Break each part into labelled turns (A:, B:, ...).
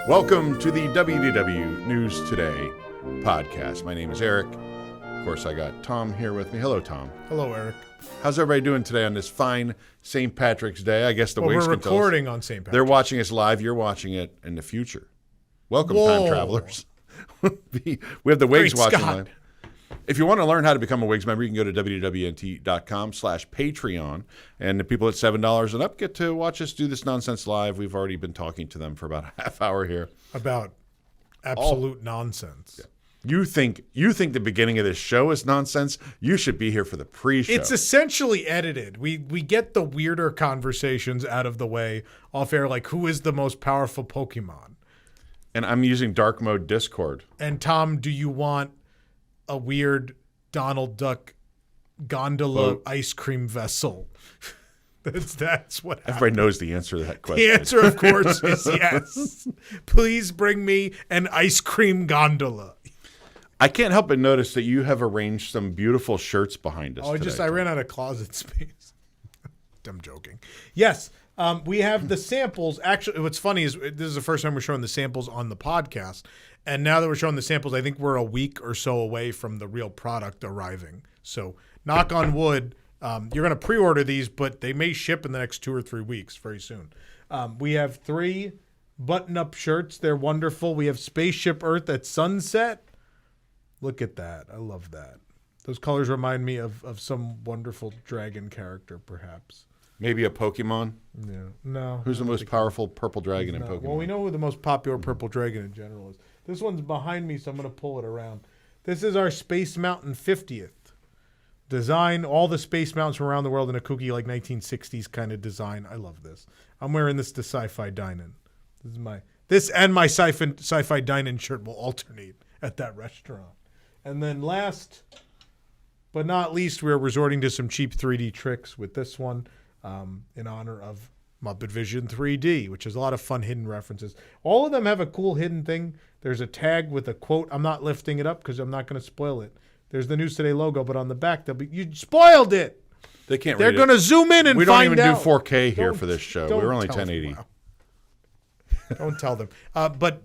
A: Welcome to the WDW News Today podcast. My name is Eric. Of course, I got Tom here with me. Hello, Tom.
B: Hello, Eric.
A: How's everybody doing today on this fine St. Patrick's Day? I guess
B: we're recording on St. Patrick's.
A: They're watching us live. You're watching it in the future. Welcome, time travelers. We have the Wigs watching live. If you want to learn how to become a Wigs member, you can go to www.nt.com/Patreon. And the people at $7 and up get to watch us do this nonsense live. We've already been talking to them for about a half hour here.
B: About absolute nonsense.
A: Yeah. You think the beginning of this show is nonsense? You should be here for the pre-show.
B: It's essentially edited. We get the weirder conversations out of the way off air, like who is the most powerful Pokemon?
A: And I'm using dark mode Discord.
B: And Tom, do you want a weird Donald Duck gondola ice cream vessel? That's what happened.
A: Everybody knows the answer to that question.
B: The answer, of course, is yes. Please bring me an ice cream gondola.
A: I can't help but notice that you have arranged some beautiful shirts behind us.
B: I ran out of closet space. I'm joking. Yes, we have the samples. Actually, what's funny is this is the first time we're showing the samples on the podcast. And now that we're showing the samples, I think we're a week or so away from the real product arriving. So knock on wood, you're going to pre-order these, but they may ship in the next 2 or 3 weeks very soon. We have 3 button-up shirts. They're wonderful. We have Spaceship Earth at sunset. Look at that. I love that. Those colors remind me of some wonderful dragon character, perhaps.
A: Maybe a Pokemon?
B: Yeah. No.
A: Who's the most powerful purple dragon in Pokemon?
B: Well, we know who the most popular purple dragon in general is. This one's behind me, so I'm going to pull it around. This is our Space Mountain 50th design. All the Space Mountains from around the world in a kooky, like 1960s kind of design. I love this. I'm wearing this to Sci-Fi Dine-In. This and my Sci-Fi Dine-In shirt will alternate at that restaurant. And then last but not least, we're resorting to some cheap 3D tricks with this one in honor of Muppet Vision 3D, which is a lot of fun hidden references. All of them have a cool hidden thing. There's a tag with a quote. I'm not lifting it up because I'm not going to spoil it. There's the News Today logo, but on the back, you spoiled it.
A: They can't
B: They're
A: read it.
B: They're going to zoom in and find out.
A: We don't even do 4K here for this show. We're only 1080.
B: Wow. Don't tell them. But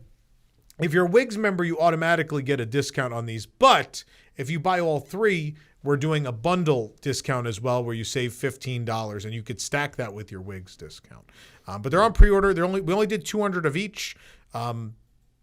B: if you're a Wigs member, you automatically get a discount on these. But if you buy all 3, we're doing a bundle discount as well where you save $15, and you could stack that with your Wigs discount. But they're on pre-order. We only did 200 of each.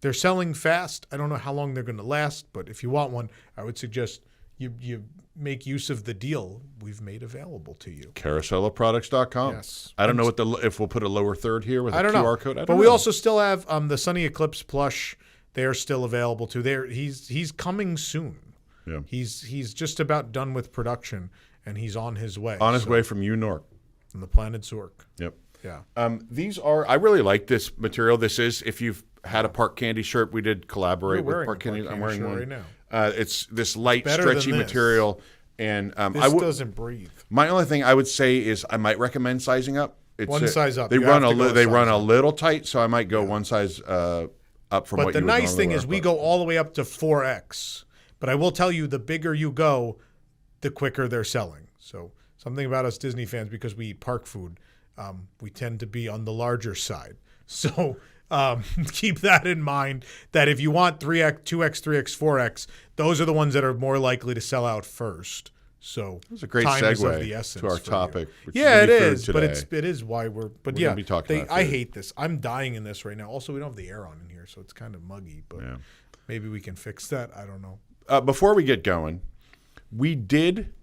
B: They're selling fast. I don't know how long they're going to last, but if you want one, I would suggest you make use of the deal we've made available to you.
A: Carouselofproducts.com.
B: Yes.
A: I don't know if we'll put a lower third here with a QR code.
B: But we also still have the Sunny Eclipse plush. They are still available too. He's coming soon. Yeah. He's just about done with production, and he's on his way.
A: On his way from New-York.
B: From the planet Zork.
A: Yep.
B: Yeah.
A: I really like this material. This is, if you've had a Park Candy shirt, we did collaborate with Park Candy. I'm wearing one
B: right now.
A: It's this light, stretchy material. And
B: this doesn't breathe.
A: My only thing I would say is I might recommend sizing up.
B: One size up.
A: They run a little tight, so I might go one size up from what you would normally. But the nice
B: thing is we go all the way up to 4X. But I will tell you, the bigger you go, the quicker they're selling. So something about us Disney fans, because we eat park food, we tend to be on the larger side. So keep that in mind, that if you want 3X, 2X, 3X, 4X, those are the ones that are more likely to sell out first. So
A: that's a great segue to our topic.
B: Yeah, it is. But it is why we're. But
A: we're
B: yeah,
A: be talking about
B: I hate this. I'm dying in this right now. Also, we don't have the air on in here, so it's kind of muggy. But maybe we can fix that. I don't know.
A: Before we get going, we did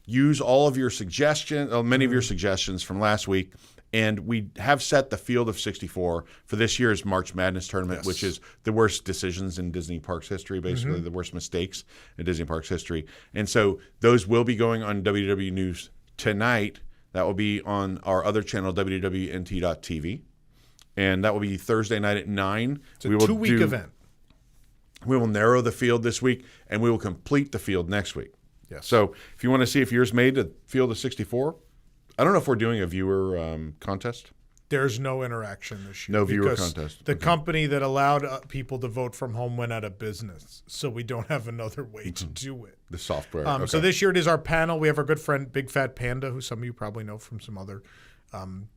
A: use all of your suggestions, many of your suggestions from last week, and we have set the field of 64 for this year's March Madness tournament, which is the worst decisions in Disney Parks history, basically the worst mistakes in Disney Parks history. And so those will be going on WDW News tonight. That will be on our other channel, WDWNT.TV, and that will be Thursday night at 9.
B: It's a 2-week event.
A: We will narrow the field this week, and we will complete the field next week.
B: Yes.
A: So if you want to see if yours made the field of 64, I don't know if we're doing a viewer contest.
B: There's no interaction this year.
A: No viewer contest.
B: The company that allowed people to vote from home went out of business, so we don't have another way to do it.
A: The software.
B: So this year it is our panel. We have our good friend Big Fat Panda, who some of you probably know from some other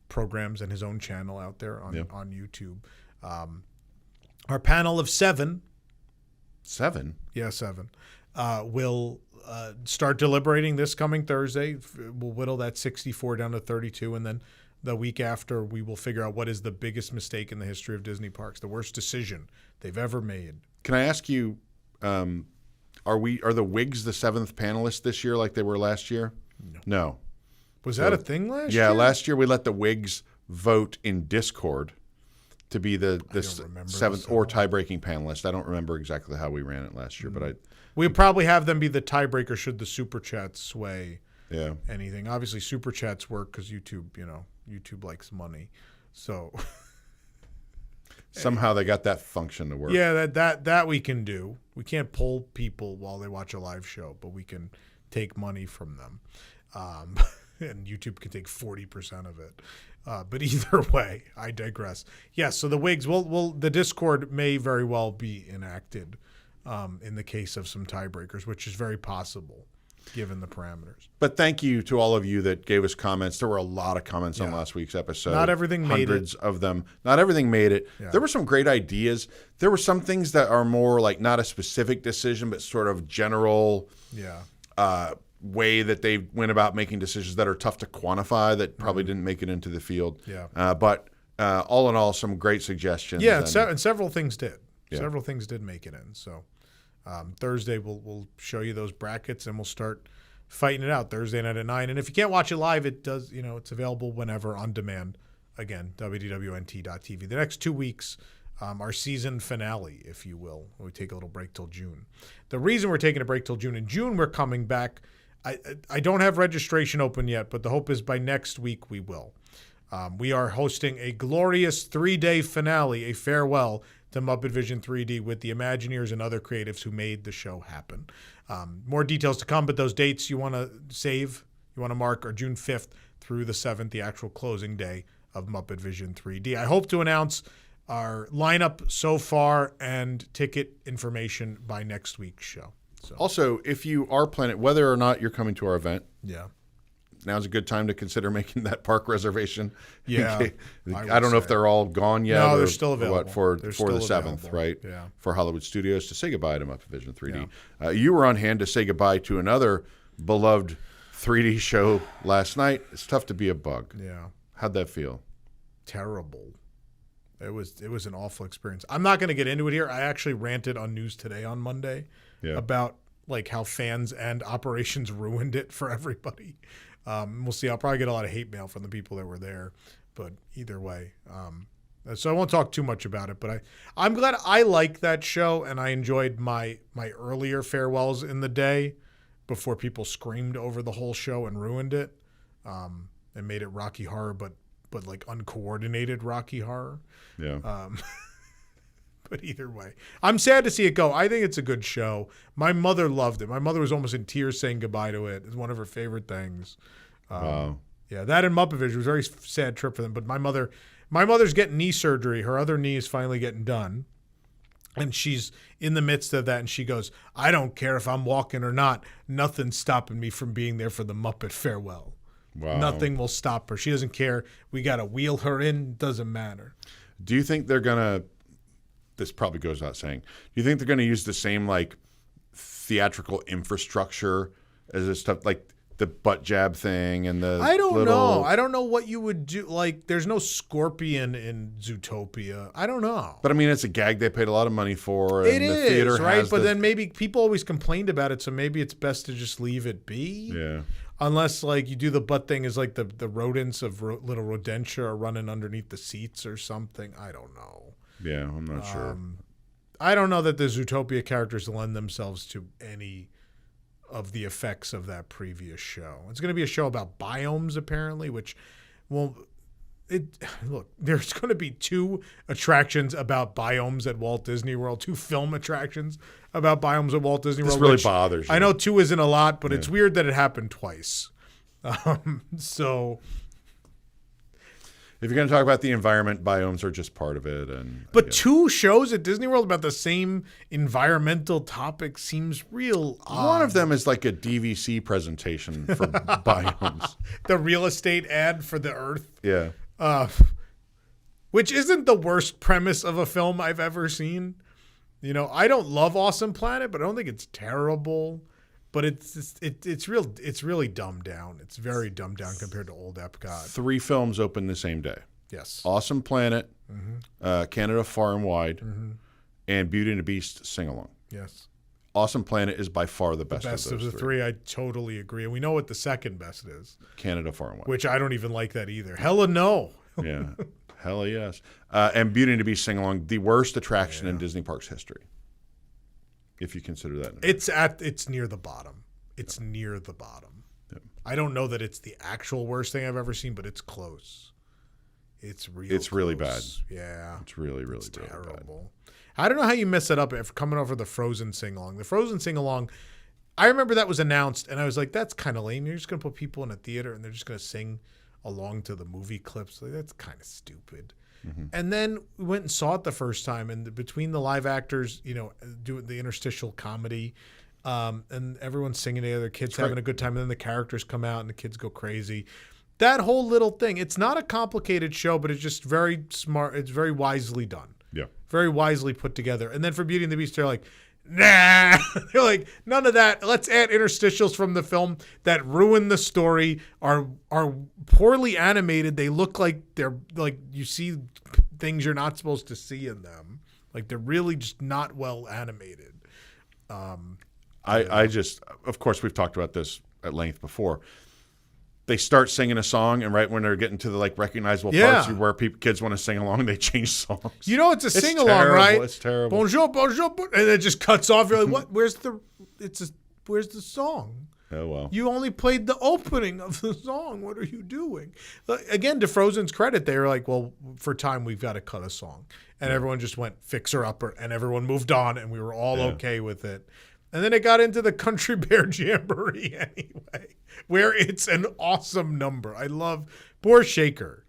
B: programs and his own channel out there on YouTube. Our panel of 7.
A: 7?
B: Yeah, 7. Will start deliberating this coming Thursday. We'll whittle that 64 down to 32, and then the week after, we will figure out what is the biggest mistake in the history of Disney parks, the worst decision they've ever made.
A: Can I ask you, are the Wigs the 7th panelist this year like they were last year? No.
B: Was that a thing last year?
A: Yeah, last year we let the Wigs vote in Discord to be the 7th or tie-breaking panelist. I don't remember exactly how we ran it last year, but
B: we'll probably have them be the tiebreaker should the super chats sway anything. Obviously, super chats work because YouTube likes money, so
A: somehow they got that function to work.
B: Yeah, that we can do. We can't poll people while they watch a live show, but we can take money from them, and YouTube can take 40% of it. But either way, I digress. Yes, so the Wigs the Discord may very well be enacted in the case of some tiebreakers, which is very possible given the parameters.
A: But thank you to all of you that gave us comments. There were a lot of comments on last week's episode.
B: Not everything made it.
A: Hundreds of them. Not everything made it. Yeah. There were some great ideas. There were some things that are more like not a specific decision, but sort of general way that they went about making decisions that are tough to quantify that probably didn't make it into the field.
B: Yeah.
A: But all in all, some great suggestions.
B: Yeah, and several things did. Yeah. Several things did make it in. So Thursday we'll show you those brackets and we'll start fighting it out Thursday night at 9. And if you can't watch it live, it does. It's available whenever on demand. Again, WDWNT.tv. The next 2 weeks, our season finale, if you will. We take a little break till June. The reason we're taking a break till June, in June we're coming back. I don't have registration open yet, but the hope is by next week we will. We are hosting a glorious 3-day finale, a farewell to Muppet Vision 3D with the Imagineers and other creatives who made the show happen. More details to come, but those dates you want to save, you want to mark, are June 5th through the 7th, the actual closing day of Muppet Vision 3D. I hope to announce our lineup so far and ticket information by next week's show. So.
A: Also, if you are planning, whether or not you're coming to our event, now's a good time to consider making that park reservation.
B: Yeah,
A: I don't know if they're all gone yet.
B: No, they're still available.
A: For the 7th, right?
B: Yeah.
A: For Hollywood Studios to say goodbye to Muppet Vision 3D. Yeah. You were on hand to say goodbye to another beloved 3D show last night. It's tough to be a bug.
B: Yeah.
A: How'd that feel?
B: Terrible. It was an awful experience. I'm not going to get into it here. I actually ranted on News Today on Monday about like how fans and operations ruined it for everybody. We'll see. I'll probably get a lot of hate mail from the people that were there, but either way. So I won't talk too much about it, but I'm glad. I like that show, and I enjoyed my earlier farewells in the day before people screamed over the whole show and ruined it, and made it Rocky Horror, but like uncoordinated Rocky Horror.
A: Yeah.
B: But either way, I'm sad to see it go. I think it's a good show. My mother loved it. My mother was almost in tears saying goodbye to it. It's one of her favorite things.
A: Wow.
B: Yeah, that and Muppet Vision was a very sad trip for them. But my mother's getting knee surgery. Her other knee is finally getting done. And she's in the midst of that. And she goes, I don't care if I'm walking or not. Nothing's stopping me from being there for the Muppet farewell.
A: Wow.
B: Nothing will stop her. She doesn't care. We got to wheel her in. Doesn't matter.
A: Do you think they're going to, this probably goes without saying, do you think they're going to use the same like theatrical infrastructure as this stuff, like the butt jab thing and the
B: I don't know. I don't know what you would do. Like, there's no scorpion in Zootopia. I don't know.
A: But I mean, it's a gag they paid a lot of money for. And
B: it
A: the
B: is,
A: theater
B: right? But then maybe people always complained about it, so maybe it's best to just leave it be.
A: Yeah.
B: Unless, like, you do the butt thing is like the rodents of little rodentia are running underneath the seats or something. I don't know.
A: Yeah, I'm not sure.
B: I don't know that the Zootopia characters lend themselves to any of the effects of that previous show. It's going to be a show about biomes, apparently, which, well, look, there's going to be 2 attractions about biomes at Walt Disney World, 2 film attractions about biomes at Walt Disney World.
A: This really bothers you.
B: I know 2 isn't a lot, but it's weird that it happened twice. So...
A: If you're going to talk about the environment, biomes are just part of it.
B: But 2 shows at Disney World about the same environmental topic seems real odd.
A: One of them is like a DVC presentation for biomes.
B: The real estate ad for the Earth.
A: Yeah.
B: which isn't the worst premise of a film I've ever seen. You know, I don't love Awesome Planet, but I don't think it's terrible. But it's really dumbed down. It's very dumbed down compared to old Epcot.
A: 3 films open the same day.
B: Yes.
A: Awesome Planet, Canada Far and Wide,
B: Mm-hmm.
A: and Beauty and the Beast Sing-Along.
B: Yes.
A: Awesome Planet is by far the best,
B: Best
A: of
B: of
A: those
B: the three, I totally agree. And we know what the second best is,
A: Canada Far and Wide.
B: which I don't even like that either. Hella no.
A: Yeah. Hell yes. And Beauty and the Beast Sing-Along, the worst attraction in Disney Parks history. If you consider that.
B: It's near the bottom. It's near the bottom.
A: Yep.
B: I don't know that it's the actual worst thing I've ever seen, but it's close. It's
A: really bad.
B: Yeah.
A: It's really, really,
B: It's
A: really bad.
B: terrible. I don't know how you mess it up if coming over the Frozen sing-along. The Frozen sing-along, I remember that was announced, and I was like, that's kind of lame. You're just going to put people in a theater, and they're just going to sing along to the movie clips. Like, that's kind of stupid.
A: Mm-hmm.
B: And then we went and saw it the first time, and between the live actors, you know, doing the interstitial comedy, and everyone's singing together, kids having a good time, and then the characters come out, and the kids go crazy. That whole little thing, it's not a complicated show, but it's just very smart. It's very wisely done.
A: Yeah.
B: Very wisely put together. And then for Beauty and the Beast, they're like, nah. They're like, none of that. Let's add interstitials from the film that ruin the story, are poorly animated. They look like they're like you see things you're not supposed to see in them. Like they're really just not well animated.
A: I just, of course, we've talked about this at length before. They start singing a song, and right when they're getting to the like recognizable parts where kids want to sing along, they change songs.
B: You know, it's a sing along,
A: terrible.
B: right?
A: It's terrible.
B: Bonjour, bonjour, and it just cuts off. You're like, what? Where's the song?
A: Oh well.
B: You only played the opening of the song. What are you doing? Again, to Frozen's credit, they were like, well, for time, we've got to cut a song. And everyone just went fixer upper, and everyone moved on, and we were all okay with it. And then it got into the Country Bear Jamboree anyway, where it's an awesome number. I love Poor Shaker.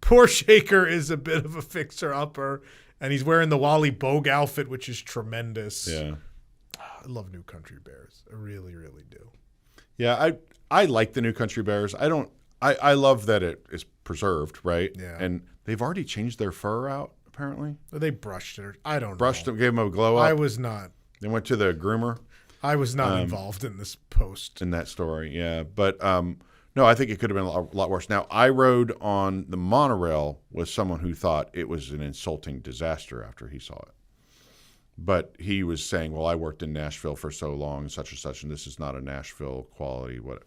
B: Poor Shaker is a bit of a fixer-upper, and he's wearing the Wally Bogue outfit, which is tremendous.
A: Yeah.
B: I love New Country Bears. I really, really do.
A: Yeah, I like the New Country Bears. I love that it is preserved, right?
B: Yeah.
A: And they've already changed their fur out, apparently.
B: They brushed it. I don't know.
A: Brushed them, gave them a glow up.
B: I was not.
A: They went to the groomer.
B: I was not involved in this post.
A: In that story, yeah. But no, I think it could have been a lot worse. Now, I rode on the monorail with someone who thought it was an insulting disaster after he saw it. But he was saying, well, I worked in Nashville for so long, such, and this is not a Nashville quality. What?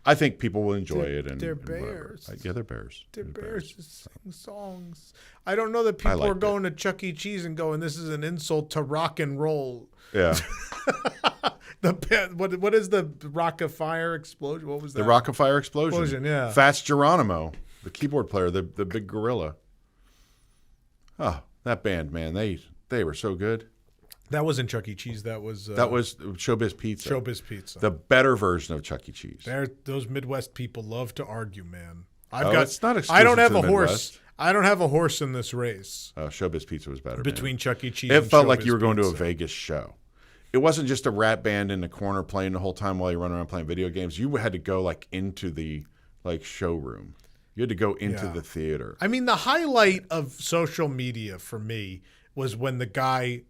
A: I think people will enjoy it. And
B: they're
A: and
B: bears.
A: Yeah, they're bears.
B: They're bears to sing songs. I don't know that people are going to Chuck E. Cheese and going, this is an insult to rock and roll.
A: Yeah.
B: What is the Rock of Fire explosion? What was that?
A: The Rock of Fire explosion.
B: Yeah.
A: Fats Geronimo, the keyboard player, the big gorilla. Oh, that band, man, they were so good.
B: That wasn't Chuck E. Cheese. That was
A: Showbiz Pizza.
B: Showbiz Pizza.
A: The better version of Chuck E. Cheese.
B: Those Midwest people love to argue, man.
A: It's not exclusive
B: I don't have
A: to
B: a
A: the
B: horse.
A: Midwest.
B: I don't have a horse in this race.
A: Showbiz Pizza was better.
B: Between Chuck E. Cheese
A: it
B: and
A: felt like
B: Showbiz
A: you were going
B: Pizza.
A: to a Vegas show. It wasn't just a rat band in the corner playing the whole time while you run around playing video games. You had to go like into the showroom. You had to go into the theater.
B: I mean, the highlight of social media for me was when the guy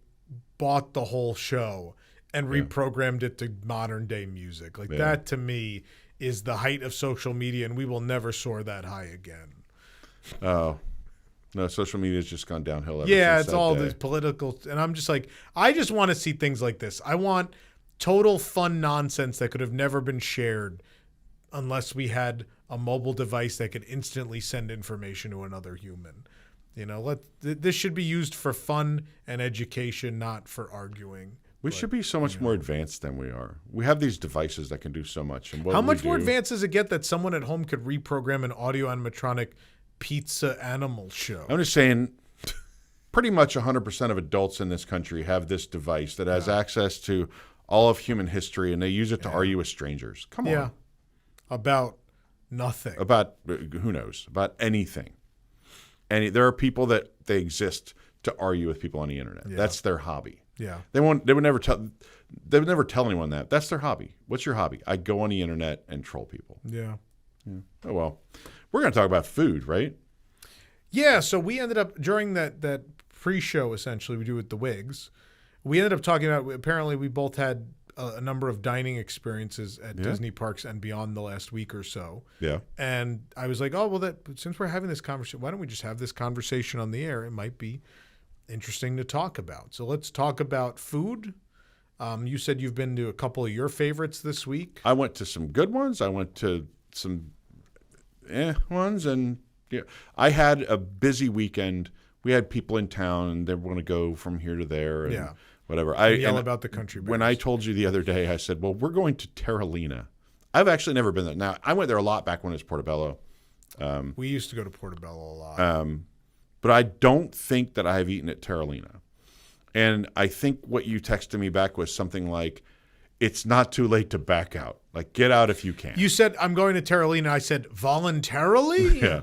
B: bought the whole show and reprogrammed it to modern day music. Like that to me is the height of social media, and we will never soar that high again.
A: Oh. No, social media has just gone downhill ever
B: Yeah,
A: since
B: it's
A: that
B: all
A: day.
B: this political, and I'm just like, I just want to see things like this. I want total fun nonsense that could have never been shared unless we had a mobile device that could instantly send information to another human. You know, this should be used for fun and education, not for arguing.
A: We should be so much more advanced than we are. We have these devices that can do so much. And what
B: How
A: we
B: much more
A: do-
B: advanced does it get that someone at home could reprogram an audio animatronic pizza animal show?
A: I'm just saying, pretty much 100% of adults in this country have this device that has access to all of human history, and they use it to argue with strangers. Come on.
B: Yeah. About nothing.
A: About, who knows, about anything. There are people that they exist to argue with people on the internet.
B: Yeah.
A: That's their hobby.
B: Yeah.
A: They would never tell anyone that. That's their hobby. What's your hobby? I go on the internet and troll people.
B: Yeah.
A: Oh, well. We're going to talk about food, right?
B: Yeah, so we ended up during that pre-show essentially we do with the Wigs. We ended up talking about apparently we both had a number of dining experiences at Disney parks and beyond the last week or so.
A: Yeah.
B: And I was like, oh well, since we're having this conversation, why don't we just have this conversation on the air? It might be interesting to talk about. So let's talk about food. You said you've been to a couple of your favorites this week.
A: I went to some good ones. I went to some ones, and I had a busy weekend. We had people in town, and they want to go from here to there, and whatever. I
B: yell about the country bears.
A: When I told you the other day, I said, "Well, we're going to Terralina." I've actually never been there. Now, I went there a lot back when it was Portobello.
B: We used to go to Portobello a lot.
A: But I don't think that I have eaten at Terralina. And I think what you texted me back was something like, it's not too late to back out. Like, get out if you can.
B: You said, I'm going to Terralina. I said, voluntarily?
A: Yeah.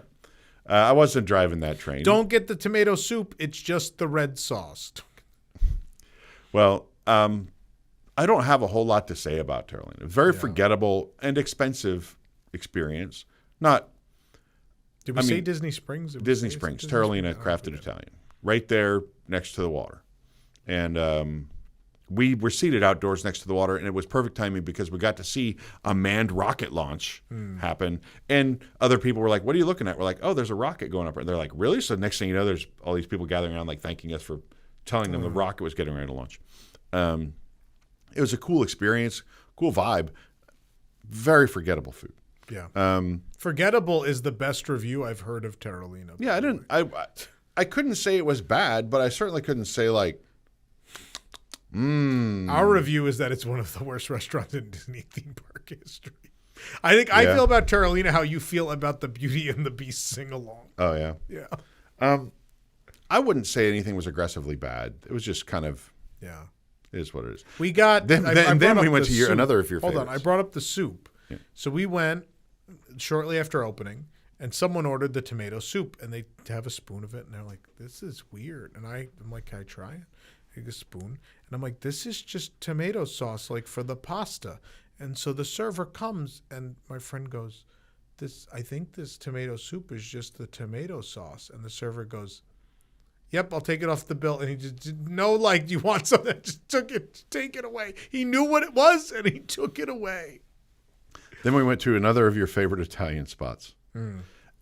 A: I wasn't driving that train.
B: Don't get the tomato soup. It's just the red sauce.
A: Well, I don't have a whole lot to say about Terralina. Very forgettable and expensive experience. Not...
B: Did we say Disney Springs?
A: Disney Springs, Terralina Crafted Italian, right there next to the water. And we were seated outdoors next to the water, and it was perfect timing because we got to see a manned rocket launch happen. And other people were like, what are you looking at? We're like, oh, there's a rocket going up. And they're like, really? So next thing you know, there's all these people gathering around like thanking us for telling them the rocket was getting ready to launch. It was a cool experience, cool vibe, very forgettable food.
B: Yeah. Forgettable is the best review I've heard of Terralina.
A: Yeah, I couldn't say it was bad, but I certainly couldn't say like,
B: Our review is that it's one of the worst restaurants in Disney theme park history. I think I feel about Terralina how you feel about the Beauty and the Beast sing-along.
A: Oh, yeah.
B: Yeah.
A: I wouldn't say anything was aggressively bad. It was just kind of, it is what it is.
B: We got...
A: Then we went to another of your favorites.
B: Hold on, I brought up the soup. Yeah. So we went shortly after opening, and someone ordered the tomato soup, and they have a spoon of it, and they're like, this is weird. And I'm like, can I try it? I take a spoon, and I'm like, this is just tomato sauce, like for the pasta. And so the server comes, and my friend goes, I think this tomato soup is just the tomato sauce. And the server goes, yep, I'll take it off the bill. And he just, no, like, do you want something? Just take it away. He knew what it was, and he took it away.
A: Then we went to another of your favorite Italian spots,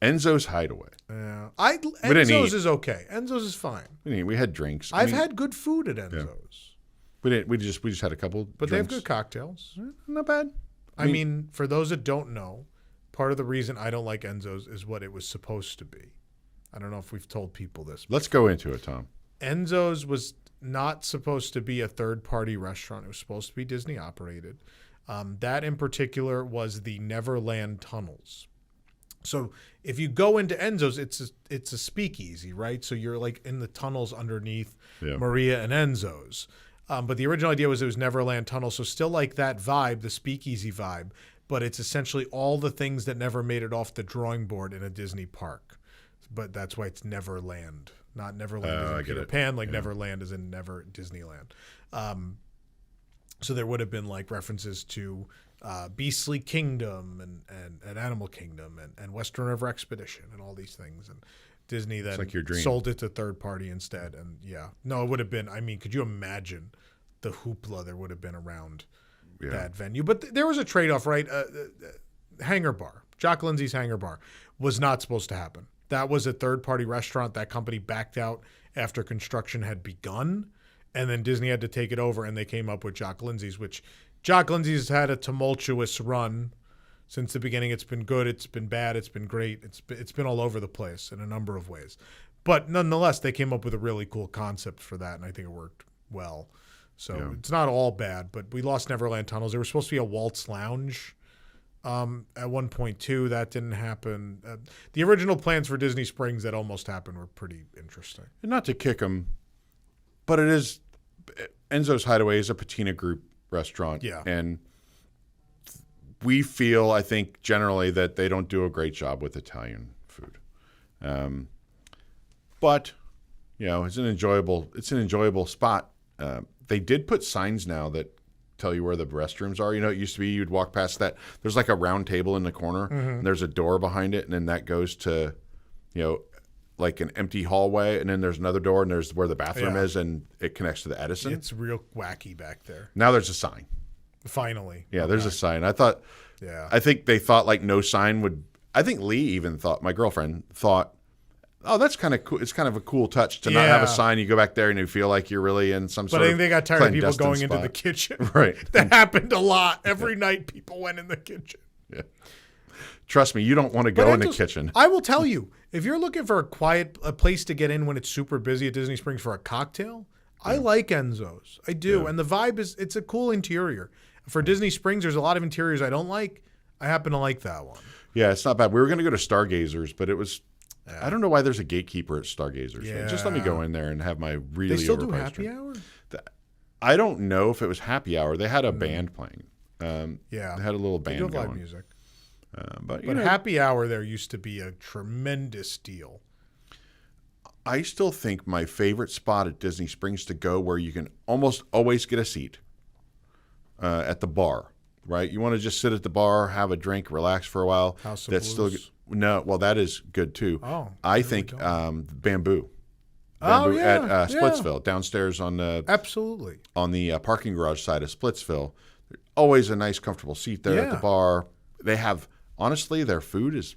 A: Enzo's Hideaway.
B: Yeah, Enzo's is okay. Enzo's is fine.
A: We had drinks.
B: I've had good food at Enzo's.
A: Yeah. We just had a couple.
B: But
A: drinks.
B: they have good cocktails.
A: Not bad.
B: I mean, for those that don't know, part of the reason I don't like Enzo's is what it was supposed to be. I don't know if we've told people this.
A: Let's go into it, Tom.
B: Enzo's was not supposed to be a third-party restaurant. It was supposed to be Disney operated. That in particular was the Neverland tunnels. So if you go into Enzo's, it's a speakeasy, right? So you're like in the tunnels underneath Maria and Enzo's. But the original idea was it was Neverland Tunnel, so still like that vibe, the speakeasy vibe, but it's essentially all the things that never made it off the drawing board in a Disney park. But that's why it's Neverland, not Neverland as in Peter Pan, like Neverland as in Never Disneyland. So there would have been like references to Beastly Kingdom and Animal Kingdom and Western River Expedition and all these things. And Disney then sold it to third party instead. And it would have been, I mean, could you imagine the hoopla there would have been around that venue? But there was a trade-off, right? Hangar Bar, Jock Lindsay's Hangar Bar was not supposed to happen. That was a third-party restaurant. That company backed out after construction had begun. And then Disney had to take it over, and they came up with Jock Lindsay's, which Jock Lindsay's had a tumultuous run since the beginning. It's been good, it's been bad, it's been great. It's been all over the place in a number of ways. But nonetheless, they came up with a really cool concept for that, and I think it worked well. So it's not all bad, but we lost Neverland Tunnels. There was supposed to be a Waltz Lounge at one point, too. That didn't happen. The original plans for Disney Springs that almost happened were pretty interesting.
A: And not to kick them, but it is Enzo's Hideaway is a Patina Group restaurant. Yeah. And we feel, I think, generally that they don't do a great job with Italian food. But, it's an enjoyable spot. They did put signs now that tell you where the restrooms are. It used to be you'd walk past that. There's like a round table in the corner, and there's a door behind it, and then that goes to, like an empty hallway, and then there's another door, and there's where the bathroom
B: Yeah.
A: is, and it connects to the Edison.
B: It's real wacky back there.
A: Now there's a sign.
B: Finally.
A: Yeah, there's a sign. I think they thought like no sign would. I think Lee even thought, my girlfriend thought, oh, that's kind of cool. It's kind of a cool touch to not have a sign. You go back there and you feel like you're really in some sort
B: But I
A: of
B: think they got tired of people
A: clandestine
B: going
A: spot.
B: into the kitchen.
A: Right.
B: That happened a lot. Every night people went in the kitchen.
A: Yeah. Trust me, you don't want to go in the kitchen.
B: I will tell you, if you're looking for a place to get in when it's super busy at Disney Springs for a cocktail, I like Enzo's. I do.
A: Yeah.
B: And the vibe it's a cool interior. For Disney Springs, there's a lot of interiors I don't like. I happen to like that one.
A: Yeah, it's not bad. We were going to go to Stargazers, but it was. I don't know why there's a gatekeeper at Stargazers.
B: Yeah.
A: Just let me go in there and have my really
B: They still do
A: overpriced
B: happy
A: drink.
B: hour?
A: I don't know if it was happy hour. They had a band playing.
B: Yeah.
A: They had a little
B: They
A: band
B: do live
A: going.
B: music.
A: But
B: But happy hour there used to be a tremendous deal.
A: I still think my favorite spot at Disney Springs to go where you can almost always get a seat at the bar, right? You want to just sit at the bar, have a drink, relax for a while.
B: House of Blues.
A: No, well, that is good too.
B: Oh,
A: I think Bamboo.
B: Oh,
A: Bamboo
B: yeah,
A: at Splitsville, downstairs on the
B: Absolutely.
A: parking garage side of Splitsville. Always a nice, comfortable seat there at the
B: Yeah.
A: bar. They have, honestly, their food is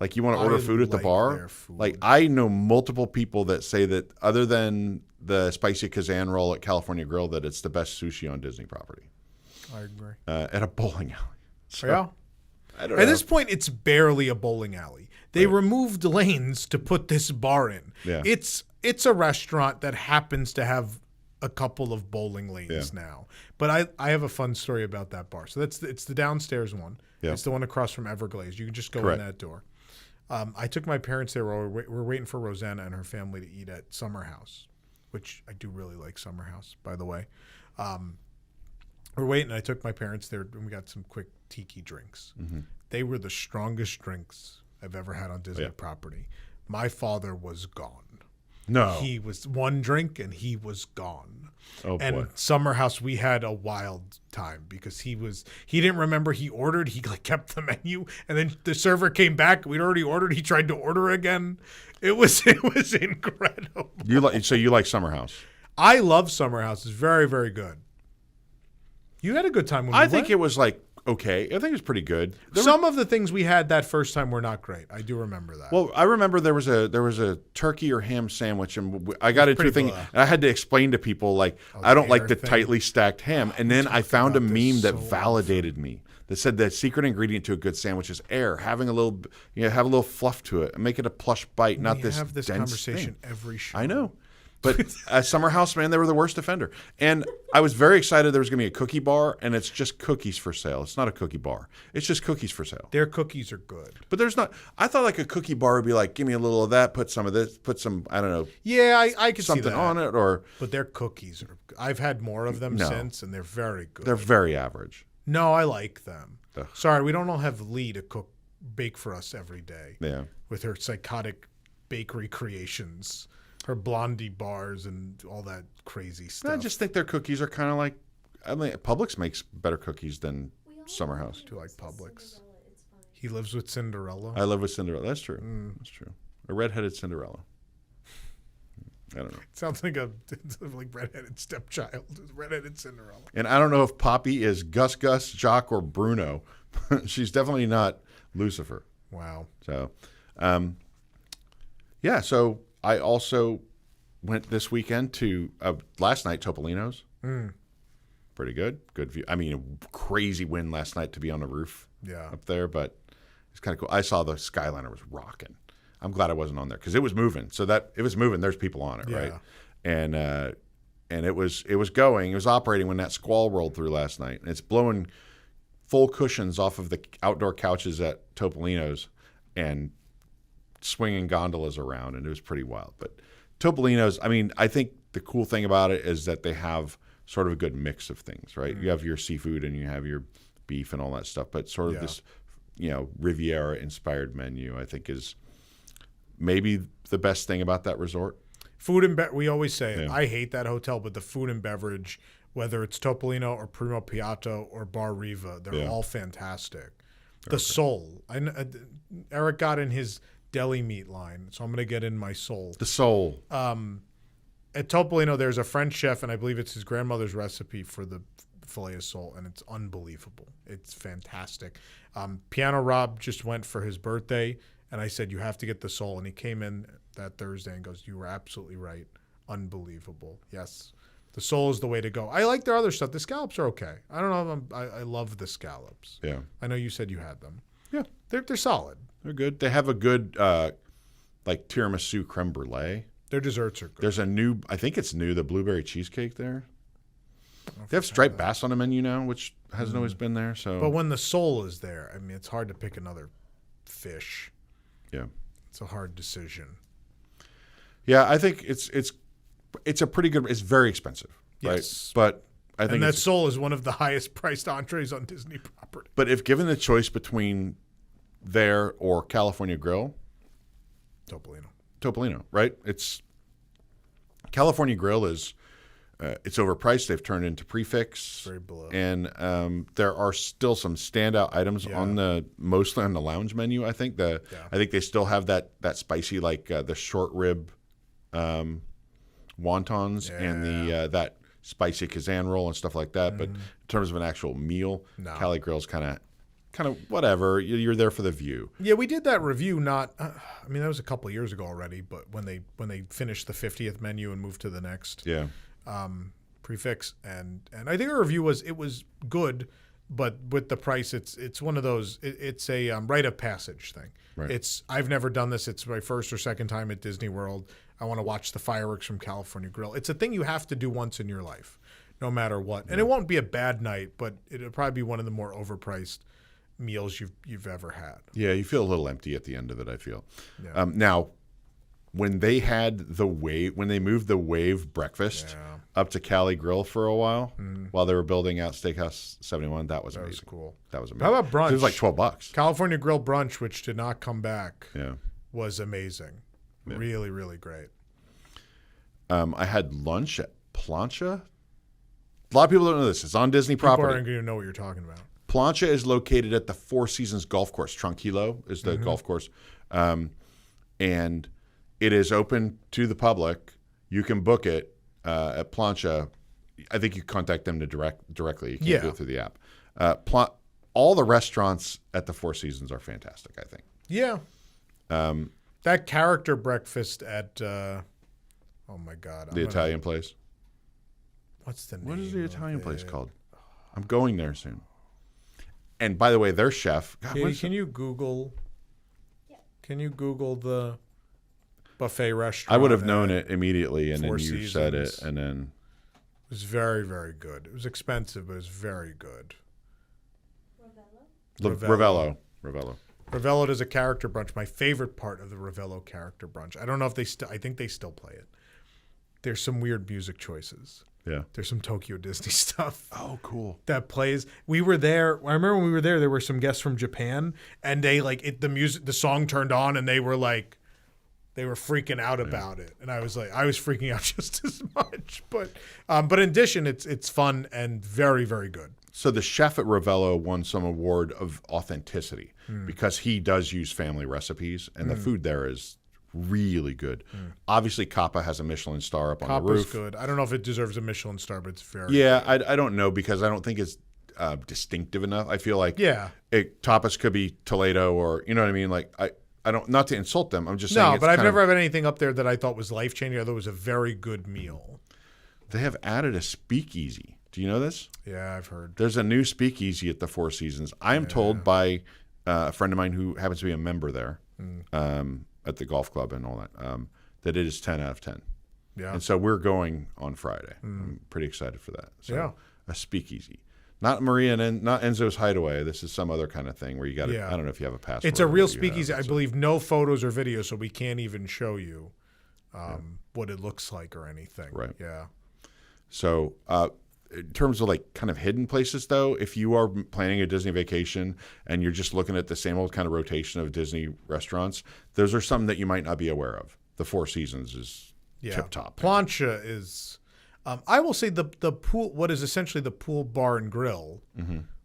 A: like you want to order food at the
B: like
A: bar.
B: their food.
A: Like I know multiple people that say that other than the spicy Kazan roll at California Grill, that it's the best sushi on Disney property.
B: I agree.
A: At a bowling alley. So,
B: Yeah.
A: I don't
B: At
A: know.
B: this point, it's barely a bowling alley. They removed lanes to put this bar in.
A: Yeah.
B: It's a restaurant that happens to have a couple of bowling lanes now. But I have a fun story about that bar. So it's the downstairs one.
A: Yeah.
B: It's the one across from Everglades. You can just go
A: Correct.
B: in that door. I took my parents there. We're waiting for Rosanna and her family to eat at Summer House, which I do really like Summer House, by the way. We're waiting. I took my parents there, and we got some quick tiki drinks.
A: Mm-hmm.
B: They were the strongest drinks I've ever had on Disney property. My father was gone.
A: No.
B: He was one drink, and he was gone.
A: Oh,
B: and
A: boy.
B: Summer House, we had a wild time because he didn't remember he ordered. He like kept the menu, and then the server came back. We'd already ordered. He tried to order again. It was incredible.
A: You like Summer House?
B: I love Summer House. It's very, very good. You had a good time when we
A: I think
B: went.
A: it was like okay. I think it was pretty good.
B: Some of the things we had that first time were not great. I do remember that.
A: Well, I remember there was a turkey or ham sandwich, and I got into a
B: pretty
A: thing,
B: blah.
A: and I had to explain to people like I don't like
B: air
A: the
B: thing.
A: tightly stacked ham, and then I found a
B: about
A: meme
B: this
A: that
B: so
A: validated me. That said the secret ingredient to a good sandwich is air, having a little, have a little fluff to it, and make it a plush bite, not
B: we
A: this
B: have this
A: dense
B: conversation
A: thing.
B: every show.
A: I know. But Summer House, man, they were the worst offender. And I was very excited there was going to be a cookie bar, and it's just cookies for sale. It's not a cookie bar. It's just cookies for sale.
B: Their cookies are good.
A: But there's not – I thought like a cookie bar would be like, give me a little of that, put some of this, put some, I don't know,
B: Yeah, I could see
A: something
B: that.
A: on it, or
B: But their cookies are. I've had more of them
A: No.
B: since, and they're very good.
A: they're very average.
B: No, I like them.
A: Ugh.
B: Sorry, we don't all have Lee to bake for us every day
A: Yeah.
B: with her psychotic bakery creations, her blondie bars, and all that crazy stuff.
A: I just think their cookies are kind of like – I mean, Publix makes better cookies than Summer House.
B: do like Publix. He lives with Cinderella.
A: I live with Cinderella. That's true. That's true. A redheaded Cinderella. I don't know.
B: Sounds like like redheaded stepchild, redheaded Cinderella.
A: And I don't know if Poppy is Gus, Jock, or Bruno. She's definitely not Lucifer.
B: Wow.
A: So, yeah. So I also went this weekend to last night Topolino's. Pretty good. Good view. I mean, a crazy wind last night to be on the roof
B: Yeah.
A: up there, but it's kind of cool. I saw the Skyliner was rocking. I'm glad I wasn't on there because it was moving. So that it was moving. There's people on it, right? And it was going. It was operating when that squall rolled through last night. And it's blowing full cushions off of the outdoor couches at Topolino's and swinging gondolas around, and it was pretty wild. But Topolino's, I mean, I think the cool thing about it is that they have sort of a good mix of things, right? You have your seafood and you have your beef and all that stuff, but sort of this, Riviera-inspired menu, I think, is maybe the best thing about that resort.
B: Food and we always say it. I hate that hotel, but the food and beverage, whether it's Topolino or Primo Piatto or Bar Riva, they're all fantastic. The soul. Eric got in his deli meat line. So I'm going to get in my soul.
A: The soul.
B: At Topolino, there's a French chef, and I believe it's his grandmother's recipe for the filet of sole, and it's unbelievable. It's fantastic. Piano Rob just went for his birthday, and I said, you have to get the sole. And he came in that Thursday and goes, you were absolutely right. Unbelievable. Yes. The sole is the way to go. I like their other stuff. The scallops are okay. I don't know if I love the scallops.
A: Yeah.
B: I know you said you had them.
A: Yeah.
B: They're solid.
A: They're good. They have a good, like tiramisu creme brulee.
B: Their desserts are good.
A: There's a new, I think it's new, the blueberry cheesecake there. They have striped bass on the menu now, which hasn't always been there. So,
B: But when the sole is there, I mean, it's hard to pick another fish.
A: yeah.
B: It's a hard decision.
A: Yeah, I think it's a pretty good, it's very expensive, right?
B: Yes.
A: But I think
B: And that
A: it's,
B: sole is one of the highest priced entrees on Disney property.
A: but if given the choice between there or California Grill, Topolino, right? It's California Grill is it's overpriced. They've turned into prefix,
B: Very below.
A: and there are still some standout items on mostly on the lounge menu. I think I think they still have that spicy like the short rib wontons and the that spicy Kazan roll and stuff like that. But in terms of an actual meal, Cali Grill's kind of whatever. You're there for the view.
B: Yeah, we did that review. I mean, that was a couple of years ago already. But when they finished the 50th menu and moved to the next prefix, and I think our review was good, but with the price, it's one of those. It's a rite of passage thing.
A: Right.
B: I've never done this. It's my first or second time at Disney World. I want to watch the fireworks from California Grill. It's a thing you have to do once in your life, no matter what. And it won't be a bad night, but it'll probably be one of the more overpriced meals you've ever had.
A: Yeah, you feel a little empty at the end of it, I feel.
B: Yeah.
A: Now, when they had when they moved the Wave breakfast up to Cali Grill for a while they were building out Steakhouse 71, that was amazing.
B: That was cool.
A: That was amazing.
B: How about brunch?
A: It was like $12.
B: California Grill brunch, which did not come back,
A: Yeah.
B: was amazing. Yeah. Really, really great.
A: I had lunch at Plancha. A lot of people don't know this. It's on Disney property.
B: People aren't going to know what you're talking about.
A: Plancha is located at the Four Seasons Golf Course. Tranquilo is the golf course. And it is open to the public. You can book it at Plancha. I think you contact them directly. You can't do it through the app. All the restaurants at the Four Seasons are fantastic, I think.
B: Yeah. That character breakfast at, oh my God.
A: The Italian place.
B: What's the name?
A: What is the Italian place called? I'm going there soon. And by the way, their chef. God,
B: Katie, can you Google? Yeah. Can you Google the buffet restaurant?
A: I would have known it immediately, and then you
B: Seasons.
A: said it, and then
B: it was very, very good. It was expensive, but it was very good.
A: Ravello.
B: Ravello does a character brunch. My favorite part of the Ravello character brunch. I don't know if they I think they still play it. There's some weird music choices.
A: Yeah.
B: There's some Tokyo Disney stuff.
A: Oh, cool.
B: That plays. We were there. I remember when we were there were some guests from Japan, and they the song turned on, and they were freaking out about it, and I was freaking out just as much. But in addition, it's fun and very, very good.
A: So the chef at Ravello won some award of authenticity because he does use family recipes, and the food there is really good. Obviously, Kappa has a Michelin star up on the roof.
B: Kappa's good. I don't know if it deserves a Michelin star, but it's very
A: Yeah, I don't know because I don't think it's distinctive enough. I feel like tapas could be Toledo or you know what I mean. Like I don't, not to insult them. I'm just saying.
B: No, but I've never had anything up there that I thought was life changing. I thought it was a very good meal.
A: They have added a speakeasy. Do you know this?
B: Yeah, I've heard.
A: There's a new speakeasy at the Four Seasons. I am told by a friend of mine who happens to be a member there at the golf club and all that, that it is 10 out of 10.
B: Yeah.
A: And so we're going on Friday. I'm pretty excited for that. So a speakeasy. Not Maria and not Enzo's Hideaway. This is some other kind of thing where you got to, I don't know if you have a passport.
B: It's a real speakeasy. I believe no photos or videos, so we can't even show you what it looks like or anything.
A: Right.
B: Yeah.
A: So in terms of like kind of hidden places, though, if you are planning a Disney vacation and you're just looking at the same old kind of rotation of Disney restaurants, those are some that you might not be aware of. The Four Seasons is tip top.
B: Plancha is, I will say the pool, what is essentially the pool bar and grill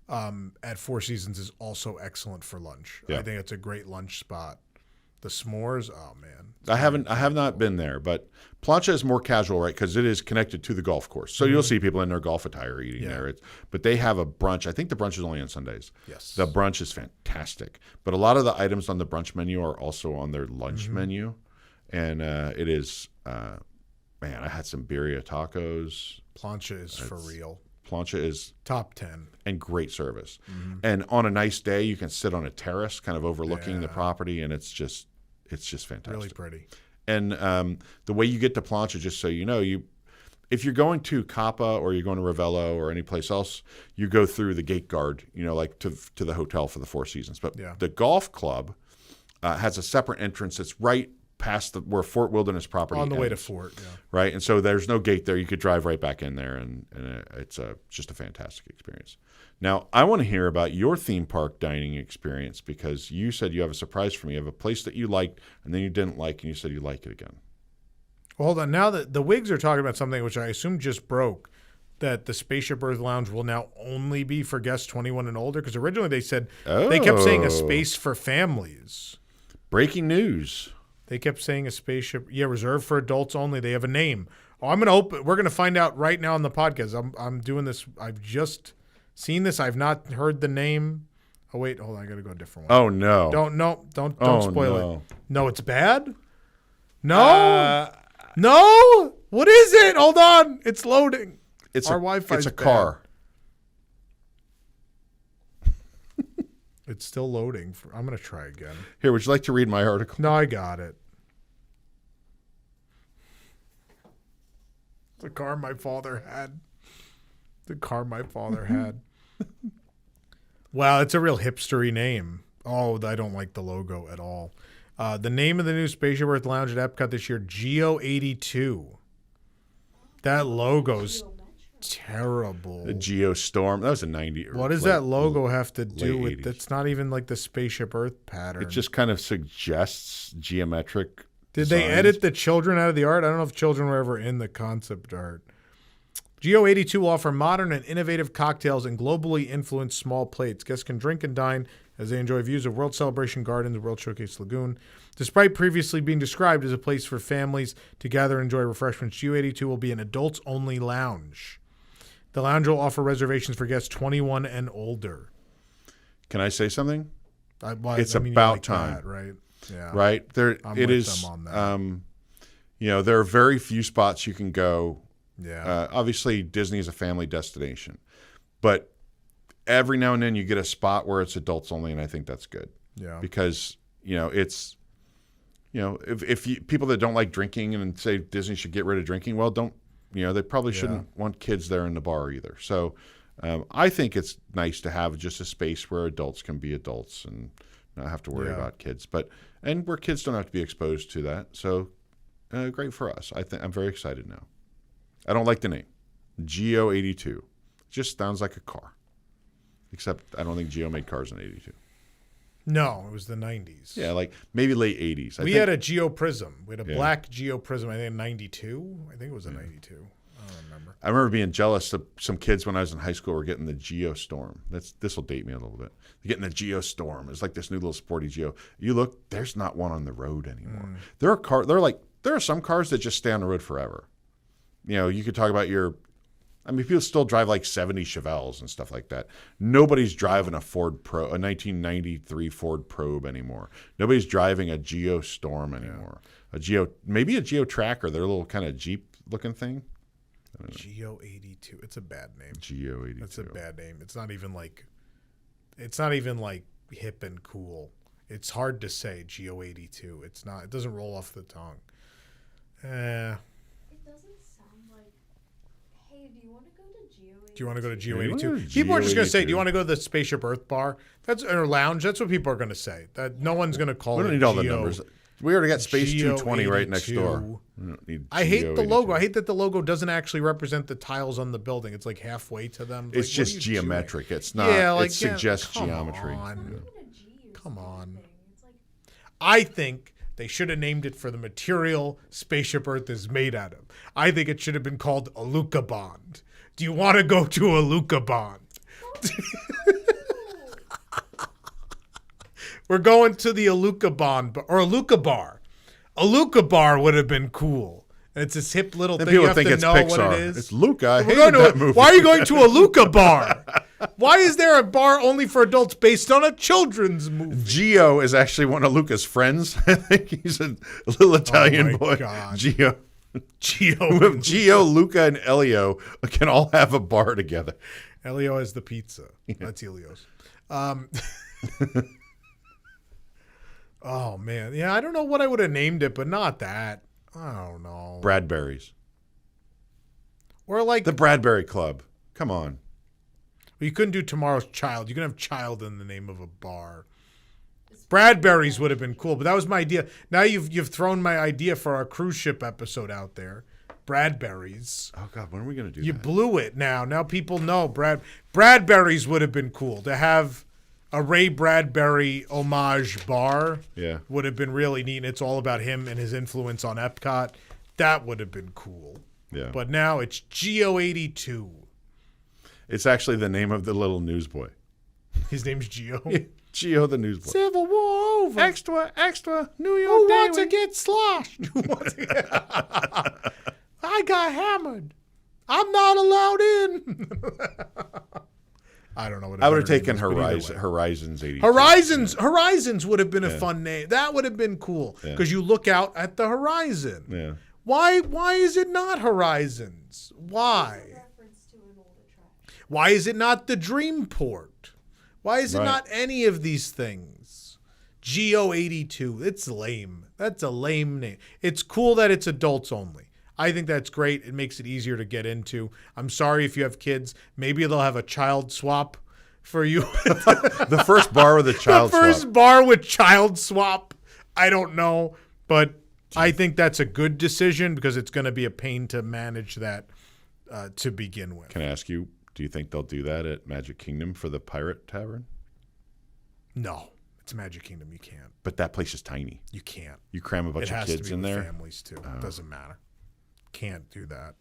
B: at Four Seasons is also excellent for lunch.
A: Yeah.
B: I think it's a great lunch spot. The s'mores. Oh man.
A: I have not been there, but Plancha is more casual, right? Because it is connected to the golf course. So you'll see people in their golf attire eating there. But they have a brunch. I think the brunch is only on Sundays.
B: Yes.
A: The brunch is fantastic. But a lot of the items on the brunch menu are also on their lunch menu. And it is, man, I had some birria tacos.
B: Plancha is for real.
A: Plancha is
B: top 10
A: and great service. And on a nice day, you can sit on a terrace, kind of overlooking the property, and it's just fantastic.
B: Really pretty.
A: And the way you get to Plancha, just so you know, if you're going to Kappa or you're going to Ravello or any place else, you go through the gate guard, like to the hotel for the Four Seasons. But the golf club has a separate entrance that's right past where Fort Wilderness property
B: on the way to
A: ends,
B: Fort,
A: right? And so there's no gate there. You could drive right back in there, and it's just a fantastic experience. Now, I want to hear about your theme park dining experience because you said you have a surprise for me. You have a place that you liked and then you didn't like, and you said you like it again.
B: Well, hold on. Now that the Wigs are talking about something which I assume just broke, that the Spaceship Earth Lounge will now only be for guests 21 and older, because originally they said they kept saying a space for families.
A: Breaking news.
B: They kept saying a spaceship, reserved for adults only. They have a name. Oh, I'm going to open. We're going to find out right now on the podcast. I'm doing this. I've just seen this. I've not heard the name. Oh wait, hold on. I got to go a different one.
A: Oh no!
B: Don't spoil it. No, it's bad. No, no. What is it? Hold on. It's loading. Our Wi-Fi.
A: It's a car.
B: It's still loading. I'm going to try again.
A: Here, would you like to read my article?
B: No, I got it. The car my father had. Wow, it's a real hipstery name. Oh, I don't like the logo at all. The name of the new Spaceship Earth Lounge at Epcot this year, Geo 82. That logo's terrible.
A: The Geostorm. That was a 90.
B: What does that logo have to do with? That's not even like the Spaceship Earth pattern.
A: It just kind of suggests geometric.
B: Did they edit the children out of the art? I don't know if children were ever in the concept art. Geo 82 will offer modern and innovative cocktails and globally influenced small plates. Guests can drink and dine as they enjoy views of World Celebration Gardens, World Showcase Lagoon. Despite previously being described as a place for families to gather and enjoy refreshments, Geo 82 will be an adults-only lounge. The lounge will offer reservations for guests 21 and older.
A: Can I say something?
B: It's
A: about time,
B: that, right? Yeah,
A: right. There,
B: I'm
A: it
B: with
A: is.
B: them on that.
A: There are very few spots you can go.
B: Yeah.
A: Obviously, Disney is a family destination, but every now and then you get a spot where it's adults only, and I think that's good.
B: Yeah.
A: Because it's, if people that don't like drinking and say Disney should get rid of drinking, well, don't. They probably shouldn't want kids there in the bar either. So I think it's nice to have just a space where adults can be adults and not have to worry about kids. And where kids don't have to be exposed to that. So great for us. I'm very excited now. I don't like the name. Geo 82. Just sounds like a car. Except I don't think Geo made cars in 82.
B: No, it was the 90s.
A: Yeah, like maybe late 80s.
B: We had a Geo Prism. We had a black Geo Prism, I think in 92. I think it was a 92. I don't remember.
A: I remember being jealous of some kids when I was in high school were getting the Geo Storm. This will date me a little bit. They're getting the Geo Storm. It's like this new little sporty Geo. You look, there's not one on the road anymore. There are some cars that just stay on the road forever. You could talk about people still drive like 70 Chevelles and stuff like that. Nobody's driving a 1993 Ford Probe anymore. Nobody's driving a Geo Storm anymore. Maybe a Geo Tracker, their little kind of Jeep looking thing.
B: Geo 82. It's a bad name.
A: Geo 82.
B: That's a bad name. It's not even like hip and cool. It's hard to say Geo 82. It's not. It doesn't roll off the tongue. Do you want to go to Geo 82? People are just going to say, do you want to go to the Spaceship Earth bar? Or lounge? That's what people are going to say. That no one's going to call it.
A: We don't need all the numbers. We already got Space 220 right next door.
B: I hate the logo. I hate that the logo doesn't actually represent the tiles on the building. It's like halfway to them.
A: It's just geometric. It's not. It suggests geometry.
B: Come on. I think they should have named it for the material Spaceship Earth is made out of. I think it should have been called Aluka Bond. Do you want to go to Aluka Bond? We're going to the Aluka Bond or Aluka Bar. Aluka Bar would have been cool. It's this hip little
A: Then
B: thing. You
A: people
B: have
A: think
B: to
A: it's
B: know
A: Pixar.
B: what it is.
A: It's Luca. I
B: We're
A: hated
B: going to
A: that movie.
B: Why are you going to a Aluka Bar? Why is there a bar only for adults based on a children's movie?
A: Gio is actually one of Luca's friends. I think he's a little Italian
B: my
A: boy.
B: God.
A: Gio.
B: Gio.
A: Gio, Luca, and Elio can all have a bar together.
B: Elio has the pizza. That's Elio's. Oh, man. Yeah, I don't know what I would have named it, but not that. I don't know.
A: Bradberries.
B: Or like...
A: The Bradbury Club. Come on.
B: You couldn't do Tomorrow's Child. You can have child in the name of a bar. Bradberries would have been cool, but that was my idea. Now you've thrown my idea for our cruise ship episode out there. Bradberries.
A: Oh, God. When are we going to do
B: You
A: that?
B: blew it now. Now people know. Bradberries would have been cool. To have a Ray Bradbury homage bar
A: Yeah.
B: would have been really neat. And it's all about him and his influence on Epcot. That would have been cool.
A: Yeah.
B: But now it's Geo82.
A: It's actually the name of the little newsboy.
B: His name's Geo.
A: Gio the newsboy.
B: Civil War over.
A: Extra, extra, New
B: Who
A: York
B: wants
A: Daily.
B: to get sloshed? Who wants to get... I got hammered. I'm not allowed in. I don't know what
A: I would have
B: better
A: taken
B: name is, but either way.
A: Horizons 82.
B: Horizons would have been a fun name. That would have been cool because you look out at the horizon.
A: Yeah.
B: Why is it not Horizons? Why? Why is it not the Dreamport? Why is it
A: Right.
B: not any of these things? Geo82. It's lame. That's a lame name. It's cool that it's adults only. I think that's great. It makes it easier to get into. I'm sorry if you have kids. Maybe they'll have a child swap for you.
A: The first bar with a child
B: The first
A: swap.
B: bar with child swap. I don't know, but I think that's a good decision because it's going to be a pain to manage that to begin with.
A: Can I ask you, do you think they'll do that at Magic Kingdom for the Pirate Tavern?
B: No, it's Magic Kingdom. You can't.
A: But that place is tiny.
B: You can't.
A: You cram a bunch
B: It
A: of
B: has to
A: kids
B: be
A: in
B: with
A: there.
B: families too. It doesn't matter. Can't do that.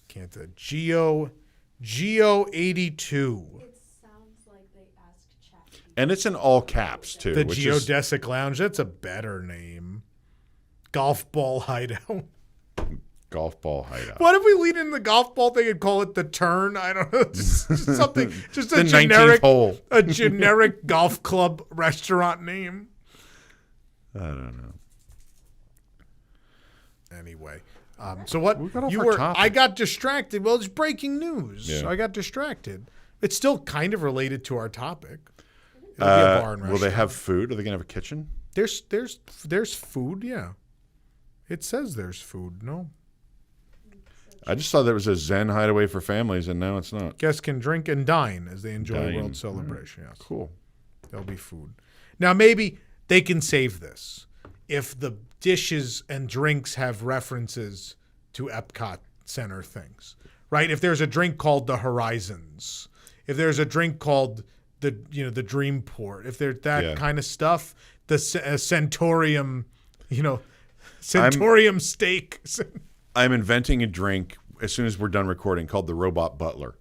B: Can't do that. Geo 82.
C: It sounds like they asked Chat.
A: And it's in all caps, too.
B: The
A: which is-
B: Geodesic Lounge. That's a better name. Golf Ball Hideout.
A: Golf Ball Hideout.
B: What if we lead in the golf ball thing and call it the Turn? I don't know. Just something. Just
A: The
B: a
A: 19th
B: generic
A: hole.
B: a generic golf club restaurant name.
A: I don't know.
B: Anyway. So what
A: We got off
B: you
A: our
B: were?
A: topic.
B: I got distracted. Well, it's breaking news.
A: Yeah.
B: So I got distracted. It's still kind of related to our topic. It'll be a bar and
A: Will they
B: restaurant.
A: have food? Are they going to have a kitchen?
B: There's food. Yeah, it says there's food. No,
A: I just saw there was a Zen hideaway for families, and now it's not.
B: guests can drink and dine as they enjoy
A: Dine.
B: World Celebration. Yes,
A: Cool.
B: there'll be food. Now maybe they can save this if the dishes and drinks have references to Epcot Center things, right? If there's a drink called the Horizons, if there's a drink called the Dreamport, if there's that kind of stuff, the Centaurium, Centaurium steak.
A: I'm inventing a drink as soon as we're done recording called the Robot Butler.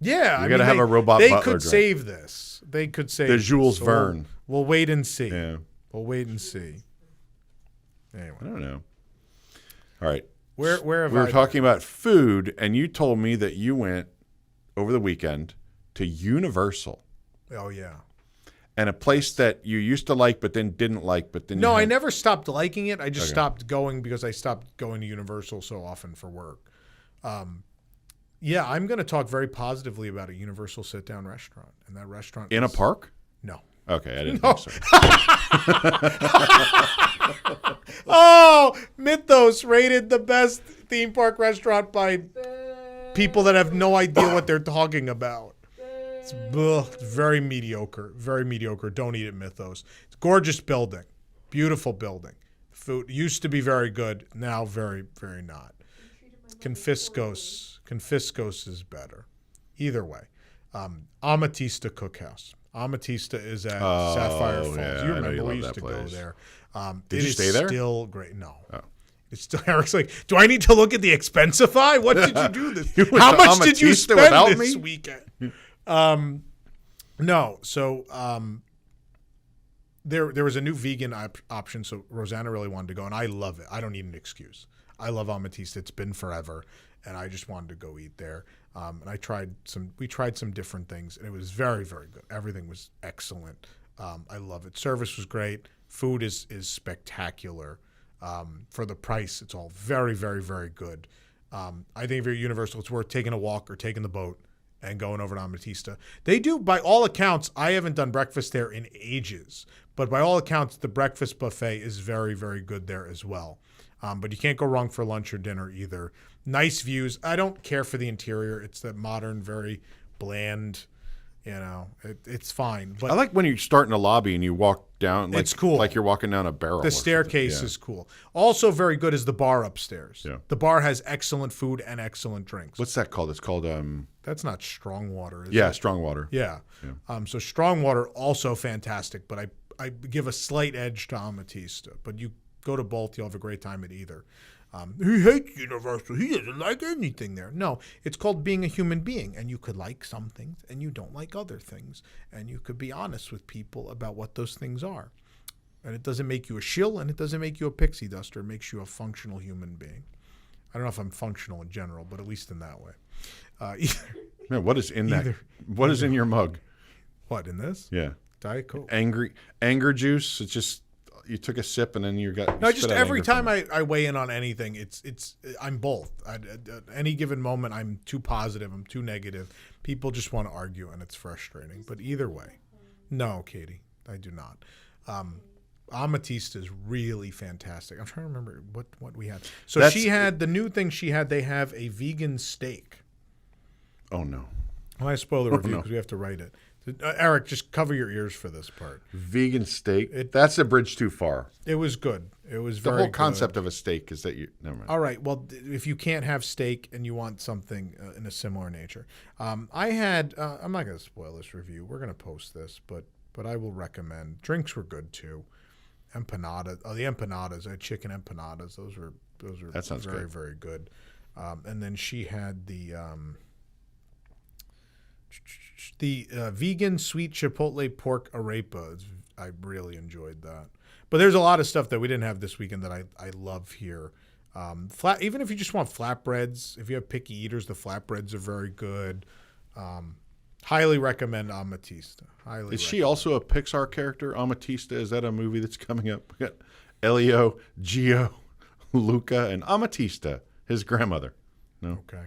B: Yeah,
A: We gotta have a robot
B: They
A: butler
B: could
A: drink.
B: save this. They could save
A: The
B: this.
A: Jules
B: So
A: Verne.
B: We'll wait and see.
A: Yeah.
B: We'll wait and see. Anyway,
A: I don't know. All right.
B: where have
A: We were
B: I
A: talking about food, and you told me that you went over the weekend to Universal,
B: Oh yeah.
A: and a place that you used to like but then didn't like, but then
B: No,
A: you
B: I
A: had-
B: never stopped liking it. I just
A: Okay.
B: stopped going because I stopped going to Universal so often for work. Yeah, I'm going to talk very positively about a Universal sit-down restaurant, and that restaurant
A: in a
B: is-
A: park.
B: No.
A: Okay, I didn't
B: No.
A: think so.
B: Oh, Mythos rated the best theme park restaurant by people that have no idea what they're talking about. It's very mediocre. Very mediocre. Don't eat at Mythos. It's a gorgeous building. Beautiful building. Food used to be very good. Now very, very not. Confiscos is better. Either way. Amatista Cookhouse. Amatista is at Sapphire Falls.
A: yeah,
B: You
A: I know
B: remember
A: you
B: we
A: love
B: used
A: that
B: to go
A: place.
B: there.
A: Did
B: It
A: you
B: is
A: stay there?
B: Still great. No.
A: Oh.
B: It's still Eric's like, do I need to look at the Expensify? What did you do this?
A: You went
B: How
A: to
B: much did you
A: Amatista
B: spend
A: without
B: this
A: me?
B: weekend? No. So there was a new vegan option, so Rosanna really wanted to go, and I love it. I don't need an excuse. I love Amatista. It's been forever, and I just wanted to go eat there. And we tried some different things, and it was very, very good. Everything was excellent. I love it. Service was great. Food is spectacular. For the price, it's all very, very, very good. I think if you're at Universal, it's worth taking a walk or taking the boat and going over to Amatista. They do, by all accounts, I haven't done breakfast there in ages, but by all accounts, the breakfast buffet is very, very good there as well. But you can't go wrong for lunch or dinner either. Nice views. I don't care for the interior. It's that modern, very bland, it's fine. But
A: I like when you start in a lobby and you walk down.
B: It's cool.
A: Like you're walking down a barrel.
B: The staircase is cool. Also very good is the bar upstairs.
A: Yeah.
B: The bar has excellent food and excellent drinks.
A: What's that called? It's called
B: That's not strong water, is it?
A: strong water.
B: Yeah. So strong water also fantastic, but I give a slight edge to Amatista. But you go to both, you'll have a great time at either. He hates Universal. He doesn't like anything there. No, it's called being a human being, and you could like some things and you don't like other things, and you could be honest with people about what those things are. And it doesn't make you a shill, and it doesn't make you a pixie duster. It makes you a functional human being. I don't know if I'm functional in general, but at least in that way.
A: Man, what is in that? What is in your mug?
B: What, in this?
A: Yeah.
B: Diet Coke.
A: Anger juice. It's just you took a sip and then you got.
B: No, just every time I weigh in on anything, I'm both. At any given moment, I'm too positive. I'm too negative. People just want to argue, and it's frustrating. But either way, no, Katie, I do not. Amatista is really fantastic. I'm trying to remember what we had. So she had the new thing. They have a vegan steak.
A: Oh no!
B: Well, I spoil the review because we have to write it. Eric, just cover your ears for this part.
A: Vegan steak. That's a bridge too far.
B: It was good. It was
A: the
B: very
A: whole concept
B: good.
A: of a steak is that you. Never mind.
B: All right. Well, if you can't have steak and you want something in a similar nature, I had. I'm not going to spoil this review. We're going to post this, but I will recommend. Drinks were good too. Empanadas. Oh, the empanadas. I had chicken empanadas. Those were
A: that sounds
B: very,
A: good.
B: very good. And then she had the vegan sweet chipotle pork arepa. I really enjoyed that. But there's a lot of stuff that we didn't have this weekend that I love here. Even if you just want flatbreads, if you have picky eaters, the flatbreads are very good. Highly recommend Amatista. Is
A: she also a Pixar character, Amatista? Is that a movie that's coming up? We got Elio, Gio, Luca, and Amatista, his grandmother. No?
B: Okay.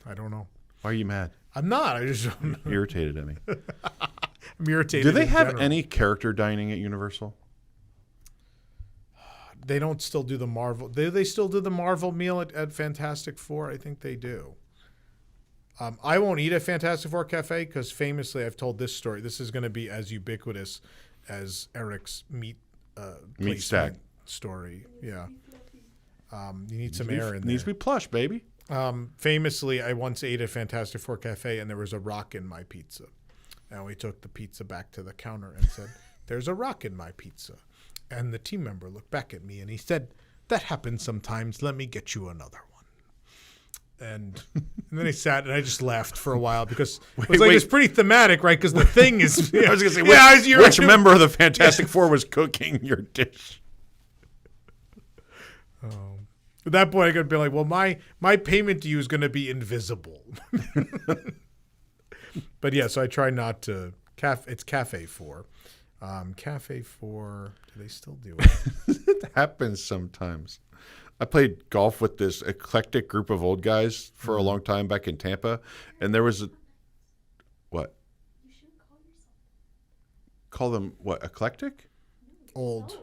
B: I don't know.
A: Why are you mad?
B: I'm not. I just
A: irritated at me.
B: I'm irritated.
A: Do they have
B: general.
A: any character dining at Universal?
B: They don't still do the Marvel. They still do the Marvel meal at Fantastic Four? I think they do. I won't eat at Fantastic Four Cafe because famously I've told this story. This is going to be as ubiquitous as Eric's meat
A: stack
B: story. Yeah. You need some air in there.
A: Needs to be plush, baby.
B: Famously, I once ate at Fantastic Four Cafe and there was a rock in my pizza. And we took the pizza back to the counter and said, "There's a rock in my pizza." And the team member looked back at me and he said, "That happens sometimes. Let me get you another one." And then he sat and I just laughed for a while because it's pretty thematic, right? Because the thing is,
A: I was going to say, which member of the Fantastic Four was cooking your dish?
B: At that point, I could be like, well, my payment to you is going to be invisible. But yeah, so I try not to. It's Cafe 4. Cafe 4, do they still do it?
A: It happens sometimes. I played golf with this eclectic group of old guys for a long time back in Tampa, and there was what?
C: You shouldn't call yourself.
A: Call them what? Eclectic?
B: Old.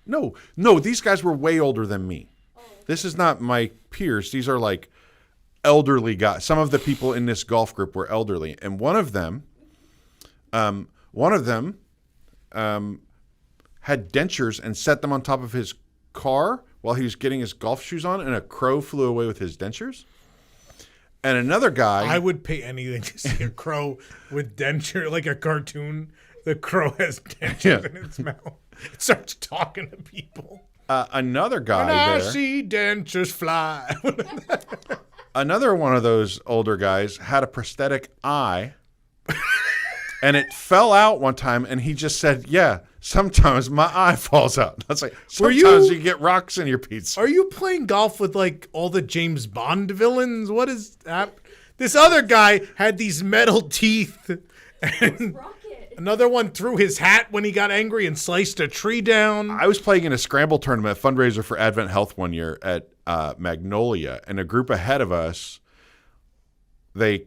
A: No, these guys were way older than me. This is not my peers. These are like elderly guys. Some of the people in this golf group were elderly, and one of them had dentures and set them on top of his car while he was getting his golf shoes on, and a crow flew away with his dentures. And another guy...
B: I would pay anything to see a crow with denture, like a cartoon. The crow has dentures in its mouth. It starts talking to people.
A: Another guy
B: I
A: there...
B: see dentures fly.
A: Another one of those older guys had a prosthetic eye, and it fell out one time, and he just said, "Yeah, sometimes my eye falls out. That's like,
B: Were
A: sometimes
B: you-
A: you get rocks in your pizza.
B: Are you playing golf with like all the James Bond villains? What is that? This other guy had these metal teeth, and
C: Rocket.
B: another one threw his hat when he got angry and sliced a tree down.
A: I was playing in a scramble tournament, a fundraiser for Advent Health one year at Magnolia, and a group ahead of us, a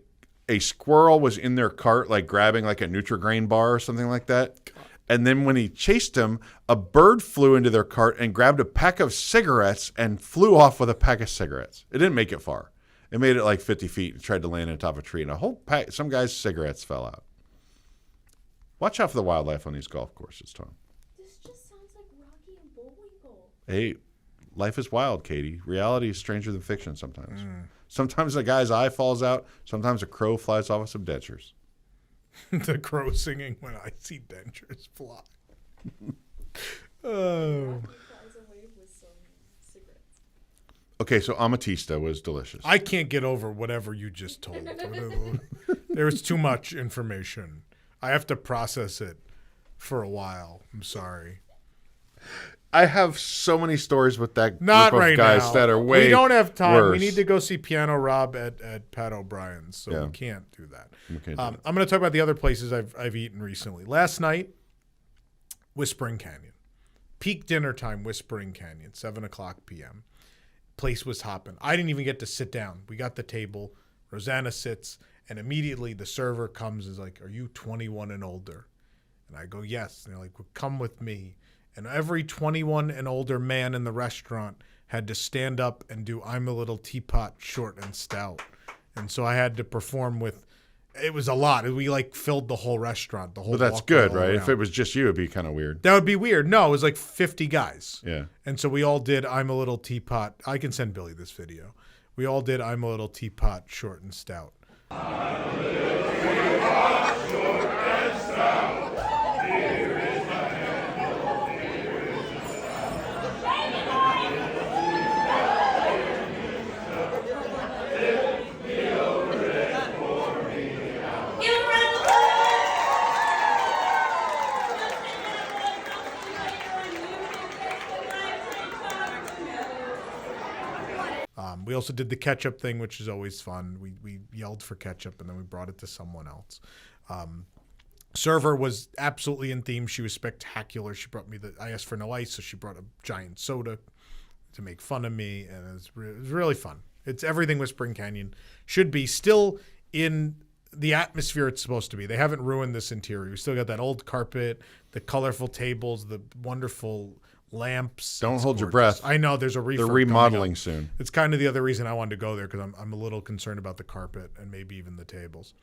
A: squirrel was in their cart, like grabbing like a Nutri-Grain bar or something like that. And then when he chased him, a bird flew into their cart and grabbed a pack of cigarettes and flew off with a pack of cigarettes. It didn't make it far. It made it like 50 feet and tried to land on top of a tree, and a whole pack, some guy's cigarettes fell out. Watch out for the wildlife on these golf courses, Tom.
C: This just sounds like Rocky and Bullwinkle.
A: Hey, life is wild, Katie. Reality is stranger than fiction sometimes. Sometimes a guy's eye falls out. Sometimes a crow flies off with some dentures.
B: The crow singing when I see dentures fly. Oh.
C: Flies away with some cigarettes.
A: Okay, so Amatista was delicious.
B: I can't get over whatever you just told. There's too much information. I have to process it for a while. I'm sorry.
A: I have so many stories with that
B: Not
A: group of
B: right
A: guys
B: now.
A: that are way
B: We don't have time.
A: worse.
B: We need to go see Piano Rob at Pat O'Brien's, so
A: Yeah.
B: we can't do that.
A: We can't do
B: I'm going to talk about the other places I've eaten recently. Last night, Whispering Canyon. Peak dinner time, Whispering Canyon, 7 o'clock p.m. Place was hopping. I didn't even get to sit down. We got the table. Rosanna sits, and immediately the server comes and is like, "Are you 21 and older?" And I go, "Yes." And they're like, "Well, come with me." And every 21 and older man in the restaurant had to stand up and do "I'm a Little Teapot, Short and Stout." And so I had to perform with, it was a lot. We like filled the whole restaurant, the whole
A: But that's
B: walkway
A: good,
B: all
A: right? If
B: around.
A: it was just you, it'd be kind of weird.
B: That would be weird. No, it was like 50 guys.
A: Yeah.
B: And so we all did "I'm a Little Teapot." I can send Billy this video. We all did "I'm a Little Teapot, Short and Stout." We also did the ketchup thing, which is always fun. We yelled for ketchup, and then we brought it to someone else. Server was absolutely in theme. She was spectacular. She brought me I asked for no ice, so she brought a giant soda to make fun of me, and it was really fun. It's everything Whispering Canyon should be, still in the atmosphere it's supposed to be. They haven't ruined this interior. We still got that old carpet, the colorful tables, the wonderful lamps.
A: Don't
B: It's
A: hold your
B: gorgeous.
A: breath.
B: I know there's a refurb
A: They're
B: coming
A: remodeling
B: up.
A: soon.
B: It's kind of the other reason I wanted to go there, because I'm a little concerned about the carpet and maybe even the tables.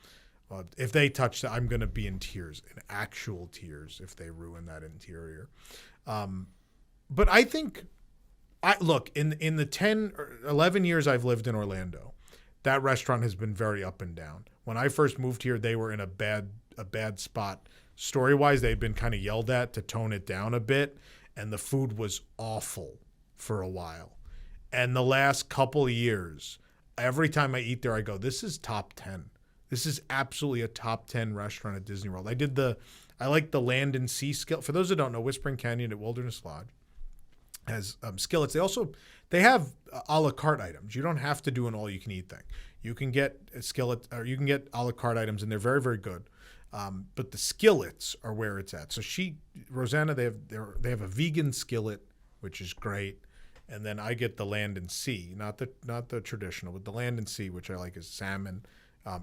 B: If they touch that, I'm going to be in tears, in actual tears, if they ruin that interior. But I think, look, in the 10 or 11 years I've lived in Orlando, that restaurant has been very up and down. When I first moved here, they were in a bad spot. Story-wise, they'd been kind of yelled at to tone it down a bit, and the food was awful for a while. And the last couple of years, every time I eat there, I go, this is top 10. This is absolutely a top 10 restaurant at Disney World. I like the land and sea skillet. For those who don't know, Whispering Canyon at Wilderness Lodge has skillets. They have a la carte items. You don't have to do an all you can eat thing. You can get a skillet, or you can get a la carte items, and they're very, very good. But the skillets are where it's at. So Rosanna, they have a vegan skillet, which is great, and then I get the land and sea, not the traditional, but the land and sea, which I like, is salmon.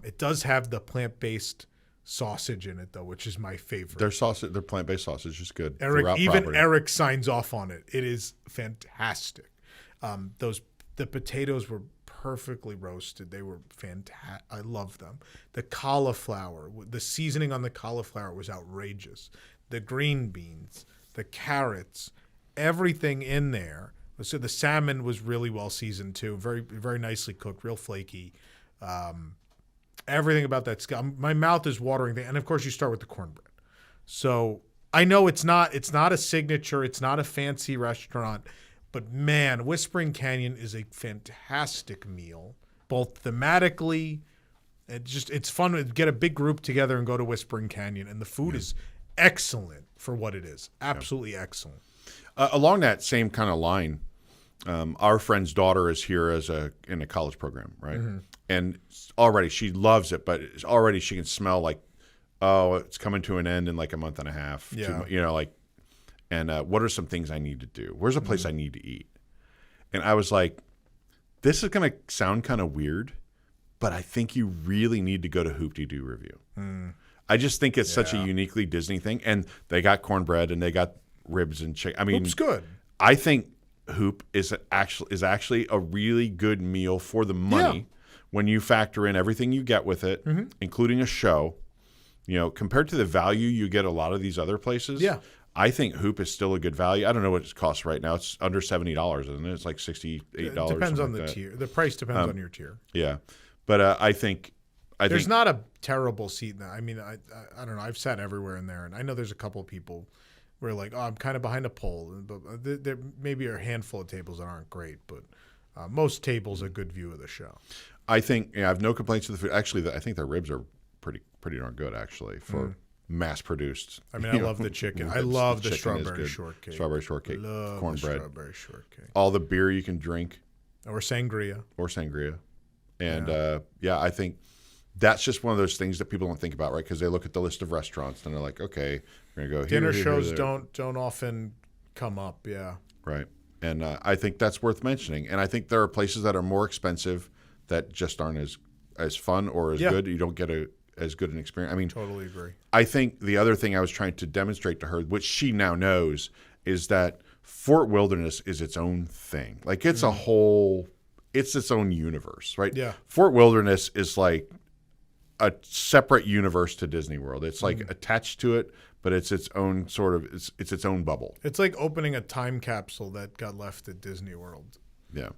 B: It does have the plant-based sausage in it, though, which is my favorite.
A: Their plant-based sausage is good.
B: Eric,
A: throughout
B: even
A: property.
B: Eric signs off on it. It is fantastic. The potatoes were perfectly roasted. They were fantastic. I love them. The cauliflower, the seasoning on the cauliflower was outrageous. The green beans, the carrots, everything in there. So the salmon was really well seasoned too. Very, very nicely cooked, real flaky. Everything about that. My mouth is watering. And of course, you start with the cornbread. So I know it's not a signature. It's not a fancy restaurant. But man, Whispering Canyon is a fantastic meal, both thematically. It's fun to get a big group together and go to Whispering Canyon, and the food is excellent for what it is. Absolutely excellent.
A: Along that same kind of line, our friend's daughter is here in a college program, right? And already she loves it, but already she can smell like, oh, it's coming to an end in like a month and a half.
B: Yeah.
A: And what are some things I need to do? Where's a place I need to eat? And I was like, this is going to sound kind of weird, but I think you really need to go to Hoop-Dee-Doo Review. I just think it's such a uniquely Disney thing. And they got cornbread and they got ribs and chicken. I mean,
B: Hoop's good.
A: I think Hoop is actually a really good meal for the money when you factor in everything you get with it, including a show. Compared to the value you get a lot of these other places. Yeah. I think Hoop is still a good value. I don't know what it costs right now. It's under $70, isn't it? It's like $68.
B: It depends on the tier. The price depends on your tier.
A: Yeah, but I think
B: there's not a terrible seat in that. I mean, I don't know. I've sat everywhere in there, and I know there's a couple of people where like, oh, I'm kind of behind a pole, but there maybe are a handful of tables that aren't great, but most tables a good view of the show.
A: I think I have no complaints with the food. Actually, I think their ribs are pretty darn good actually for. Mass produced.
B: I mean, I love the chicken. I love the strawberry shortcake.
A: Strawberry shortcake, cornbread,
B: strawberry shortcake.
A: All the beer you can drink,
B: or sangria,
A: and I think that's just one of those things that people don't think about, right? Because they look at the list of restaurants and they're like, okay, we're gonna go here.
B: Dinner shows don't often come up,
A: right. And I think that's worth mentioning. And I think there are places that are more expensive that just aren't as fun or as good. You don't get as good an experience. I mean,
B: totally agree.
A: I think the other thing I was trying to demonstrate to her, which she now knows, is that Fort Wilderness is its own thing. Like it's it's its own universe, right?
B: Yeah.
A: Fort Wilderness is like a separate universe to Disney World. It's like attached to it, but it's its own sort of it's its own bubble.
B: It's like opening a time capsule that got left at Disney World.
A: Yeah.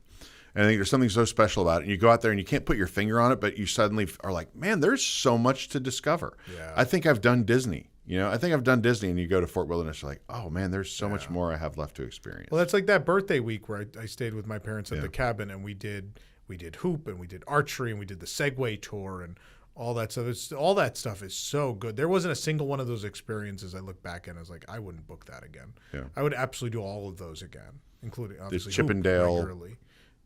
A: And I think there's something so special about it. And you go out there and you can't put your finger on it, but you suddenly are like, man, there's so much to discover.
B: Yeah.
A: I think I've done Disney. I think I've done Disney, and you go to Fort Wilderness, you're like, oh, man, there's so much more I have left to experience.
B: Well, that's like that birthday week where I stayed with my parents at the cabin, and we did hoop, and we did archery, and we did the Segway tour, and all that stuff. All that stuff is so good. There wasn't a single one of those experiences I look back and I was like, I wouldn't book that again. Yeah. I would absolutely do all of those again, including obviously
A: Chippendale.
B: Regularly.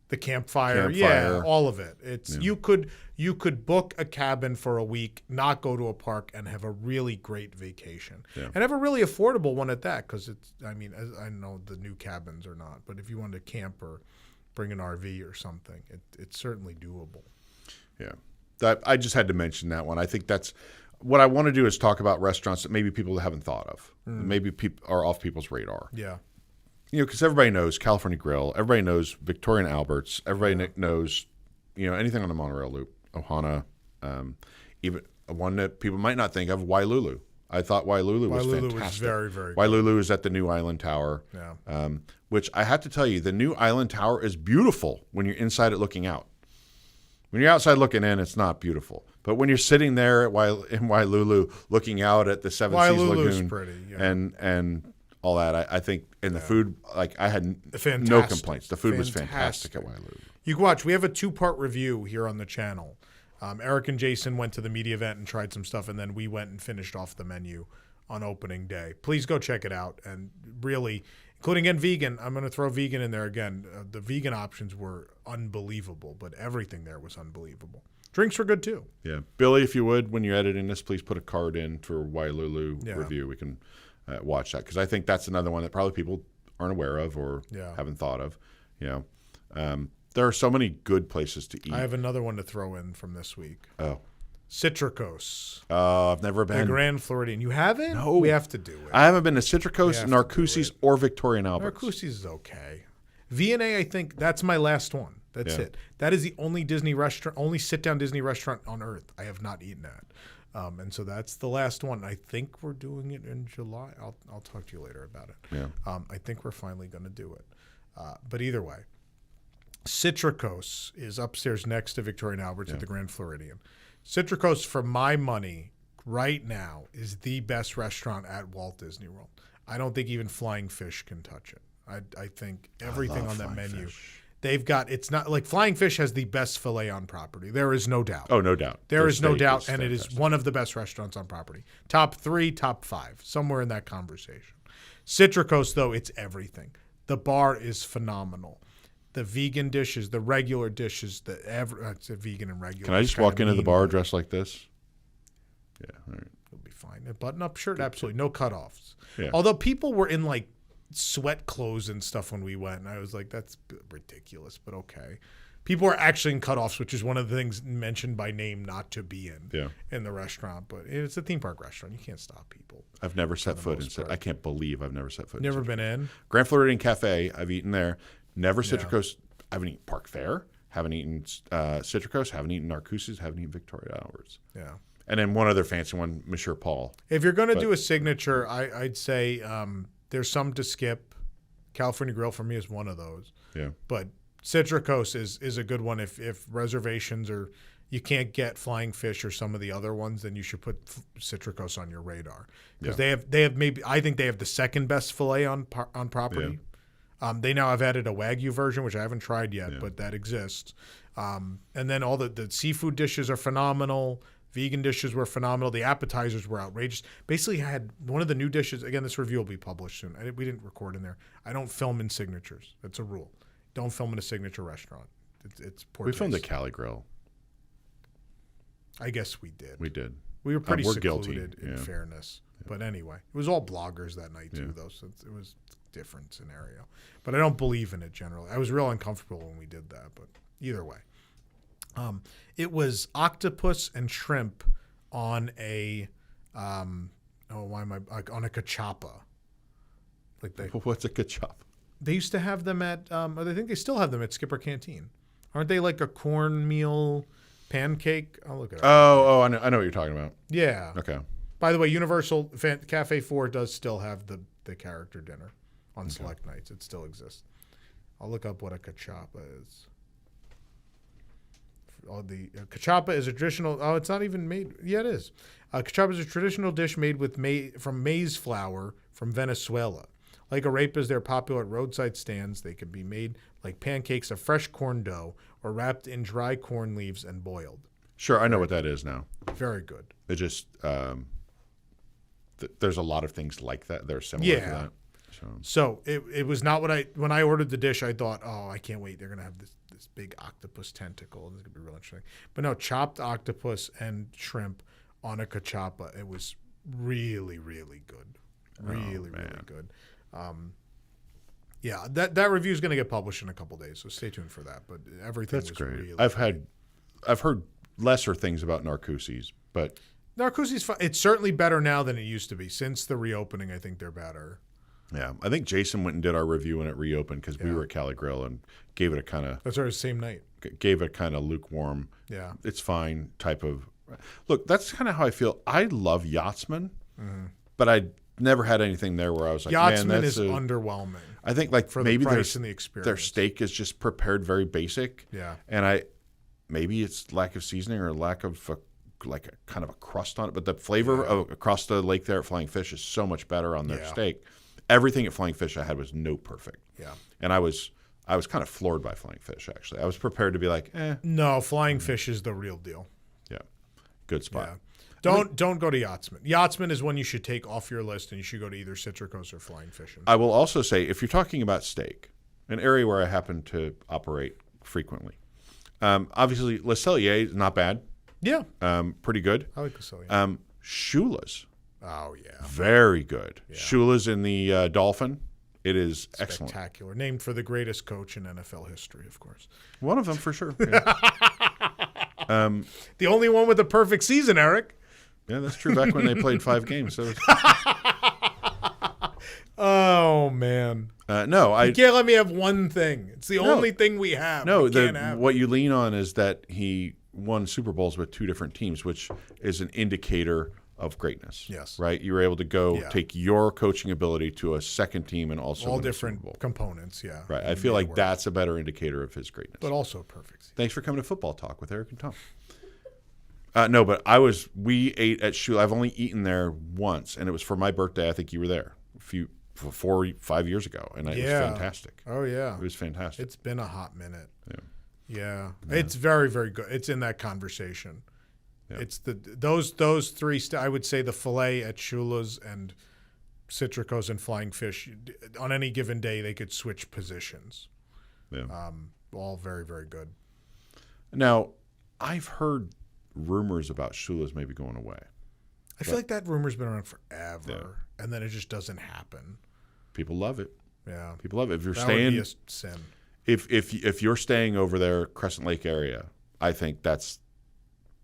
B: The campfire, all of it. It's you could book a cabin for a week, not go to a park, and have a really great vacation, and have a really affordable one at that. Because I know the new cabins are not, but if you want to camp or bring an RV or something, it's certainly doable.
A: Yeah, I just had to mention that one. I think that's what I want to do is talk about restaurants that maybe people haven't thought of, maybe are off people's radar.
B: Yeah.
A: Because everybody knows California Grill, everybody knows Victoria and Albert's, everybody knows, anything on the monorail loop, Ohana, even one that people might not think of, Wailulu. I thought Wailulu was fantastic.
B: Wailulu was very, very good.
A: Wailulu is at the new Island Tower, which I have to tell you, the new Island Tower is beautiful when you're inside it looking out. When you're outside looking in, it's not beautiful. But when you're sitting there in Wailulu looking out at the Seven Seas Lagoon
B: pretty,
A: and all that, I think, and the food, like I had no complaints. The food was fantastic at Wailulu.
B: You can watch. We have a 2-part review here on the channel. Eric and Jason went to the media event and tried some stuff, and then we went and finished off the menu on opening day. Please go check it out. And really, including again vegan, I'm going to throw vegan in there again. The vegan options were unbelievable, but everything there was unbelievable. Drinks were good too.
A: Yeah. Billy, if you would, when you're editing this, please put a card in for Wailulu review. We can watch that, because I think that's another one that probably people aren't aware of or haven't thought of. There are so many good places to eat.
B: I have another one to throw in from this week.
A: Oh.
B: Citricos.
A: I've never been.
B: The Grand Floridian. You haven't?
A: No.
B: We have to do it.
A: I haven't been to Citricos, Narcoossee's, or Victoria and Albert's.
B: Narcoossee's is okay. V&A, I think that's my last one. That's it. That is the only Disney restaurant, only sit-down Disney restaurant on earth I have not eaten at. And so that's the last one. I think we're doing it in July. I'll talk to you later about it.
A: Yeah.
B: I think we're finally going to do it. But either way, Citricos is upstairs next to Victoria and Albert's at the Grand Floridian. Citricos, for my money, right now, is the best restaurant at Walt Disney World. I don't think even Flying Fish can touch it. I think everything on that menu. They've got, it's not like Flying Fish has the best filet on property. There is no doubt.
A: Oh, no doubt.
B: There
A: Their
B: is no
A: steak
B: doubt, and it is
A: fantastic.
B: one of the best restaurants on property. Top 3, top 5, somewhere in that conversation. Citricos, though, it's everything. The bar is phenomenal. The vegan dishes, the regular dishes, it's a vegan and regular.
A: Can I just
B: Kinda
A: walk into the
B: mean,
A: bar
B: but
A: dressed like this? Yeah. All right.
B: It'll be fine. A button-up shirt, absolutely. No cutoffs.
A: Yeah.
B: Although people were in, like, sweat clothes and stuff when we went, and I was like, that's ridiculous, but okay. People are actually in cutoffs, which is one of the things mentioned by name not to be in the restaurant. But it's a theme park restaurant. You can't stop people.
A: I've never set
B: the
A: foot
B: most
A: in.
B: part.
A: I can't believe I've never set foot.
B: Never
A: in.
B: been in.
A: Grand Floridian Cafe. I've eaten there. Never Citricos. I haven't eaten Park Fair. Haven't eaten Citricos. Haven't eaten Narcoossee's. Haven't eaten Victoria Albert's.
B: Yeah.
A: And then one other fancy one, Monsieur Paul.
B: If you're going to do a signature, I'd say there's some to skip. California Grill for me is one of those.
A: Yeah.
B: But Citricos is a good one. If reservations or you can't get Flying Fish or some of the other ones, then you should put Citricos on your radar because they have maybe, I think they have the second best filet on property. They now have added a Wagyu version, which I haven't tried yet, but that exists. And then all the seafood dishes are phenomenal. Vegan dishes were phenomenal. The appetizers were outrageous. Basically, I had one of the new dishes. Again, this review will be published soon. We didn't record in there. I don't film in signatures. That's a rule. Don't film in a signature restaurant. It's poor
A: We
B: taste.
A: filmed at Cali Grill.
B: I guess we did.
A: We did.
B: We were pretty
A: we're
B: secluded,
A: guilty.
B: in fairness. But anyway, it was all bloggers that night too, though, so it was a different scenario. But I don't believe in it generally. I was real uncomfortable when we did that, but either way. It was octopus and shrimp on a on a cachapa.
A: What's a kachap?
B: They used to have them at I think they still have them at Skipper Canteen. Aren't they like a cornmeal pancake? I'll look at it.
A: Oh, I know what you're talking about.
B: Yeah.
A: Okay.
B: By the way, Universal Cafe 4 does still have the character dinner on select nights. It still exists. I'll look up what a cachapa is. The cachapa is a traditional. Oh, it's not even made. Yeah, it is. Cachapa is a traditional dish made from maize flour from Venezuela. Like arepas, they're popular at roadside stands. They can be made like pancakes of fresh corn dough or wrapped in dry corn leaves and boiled.
A: Sure, I know what that is now.
B: Very good.
A: It just there's a lot of things like that. They're similar to that.
B: So it was not when I ordered the dish, I thought, oh, I can't wait. They're going to have this big octopus tentacle. This is going to be real interesting. But no, chopped octopus and shrimp on a cachapa. It was really, really good. Really good. Yeah, that review is going to get published in a couple days, so stay tuned for that. But everything
A: That's
B: was
A: great.
B: really
A: I've heard lesser things about Narcoossee's, but
B: Narcoossee's fun. It's certainly better now than it used to be. Since the reopening, I think they're better.
A: yeah, I think Jason went and did our review when it reopened because we were at Cali Grill and gave it a kind of
B: That's our same night.
A: lukewarm.
B: Yeah.
A: It's fine type of. Look, that's kind of how I feel. I love Yachtsman, but I never had anything there where I was like,
B: Yachtsman
A: man,
B: is underwhelming.
A: I think like
B: for
A: maybe
B: the price and the experience.
A: their steak is just prepared very basic.
B: Yeah.
A: And maybe it's lack of seasoning or lack of like a kind of a crust on it, but the flavor across the lake there at Flying Fish is so much better on their steak. Everything at Flying Fish I had was no perfect.
B: Yeah.
A: And I was kind of floored by Flying Fish actually. I was prepared to be like,
B: No, Flying Fish is the real deal.
A: yeah, good spot.
B: Yeah. Don't go to Yachtsman. Yachtsman is one you should take off your list, and you should go to either Citricos or Flying Fish.
A: I will also say, if you're talking about steak, an area where I happen to operate frequently, obviously Le Cellier is not bad.
B: Yeah.
A: Pretty good.
B: I like the Cillian.
A: Shula's,
B: Oh, yeah.
A: very good. Shula's in the Dolphin. It is excellent.
B: Spectacular. Named for the greatest coach in NFL history, of course.
A: One of them for sure. Yeah.
B: The only one with a perfect season, Eric.
A: Yeah, that's true. Back when they played 5 games. So
B: Oh, man.
A: no,
B: You can't let me have one thing. It's the only thing we have.
A: No,
B: we can't have
A: what you lean on is that he won Super Bowls with 2 different teams, which is an indicator of greatness.
B: Yes.
A: Right? You were able to go take your coaching ability to a second team and also
B: all
A: win a Super
B: different
A: Bowl.
B: components, yeah.
A: Right. I feel like that's a better indicator of his greatness.
B: But also perfect season.
A: Thanks for coming to Football Talk with Eric and Tom. No, but we ate at Shula. I've only eaten there once, and it was for my birthday. I think you were there a few 4-5 years ago, and it was fantastic.
B: Oh yeah.
A: It was fantastic.
B: It's been a hot minute.
A: Yeah.
B: Yeah. It's very, very good. It's in that conversation.
A: Yeah.
B: It's those three. I would say the filet at Shula's and Citricos and Flying Fish. On any given day, they could switch positions.
A: Yeah.
B: All very, very good.
A: Now, I've heard rumors about Shula's maybe going away.
B: I feel like that rumor's been around forever, and then it just doesn't happen.
A: People love it.
B: Yeah.
A: People love it. If you're
B: That
A: staying,
B: would be a sin.
A: if you're staying over there, Crescent Lake area, I think that's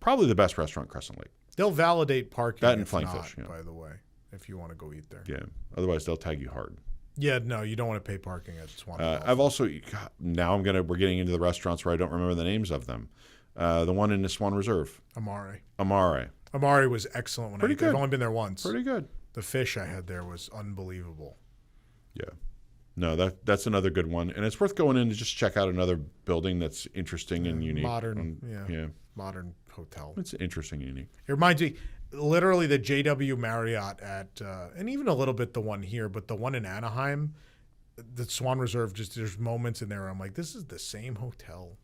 A: probably the best restaurant, Crescent Lake.
B: They'll validate parking.
A: That and
B: if
A: Flying
B: not,
A: Fish, yeah.
B: by the way, if you want to go eat there.
A: Yeah. Otherwise, they'll tag you hard.
B: Yeah, no, you don't want to pay parking at Swan.
A: I've also now we're getting into the restaurants where I don't remember the names of them. The one in the Swan Reserve,
B: Amare.
A: Amare,
B: Was excellent when
A: Pretty
B: I ate there.
A: good.
B: I've only been there once.
A: pretty good.
B: The fish I had there was unbelievable.
A: Yeah. No, that's another good one, and it's worth going in to just check out another building that's interesting and unique.
B: Modern,
A: Yeah.
B: modern hotel.
A: It's interesting and unique.
B: It reminds me, literally, the JW Marriott at, and even a little bit the one here, but the one in Anaheim, the Swan Reserve. Just there's moments in there where I'm like, this is the same hotel.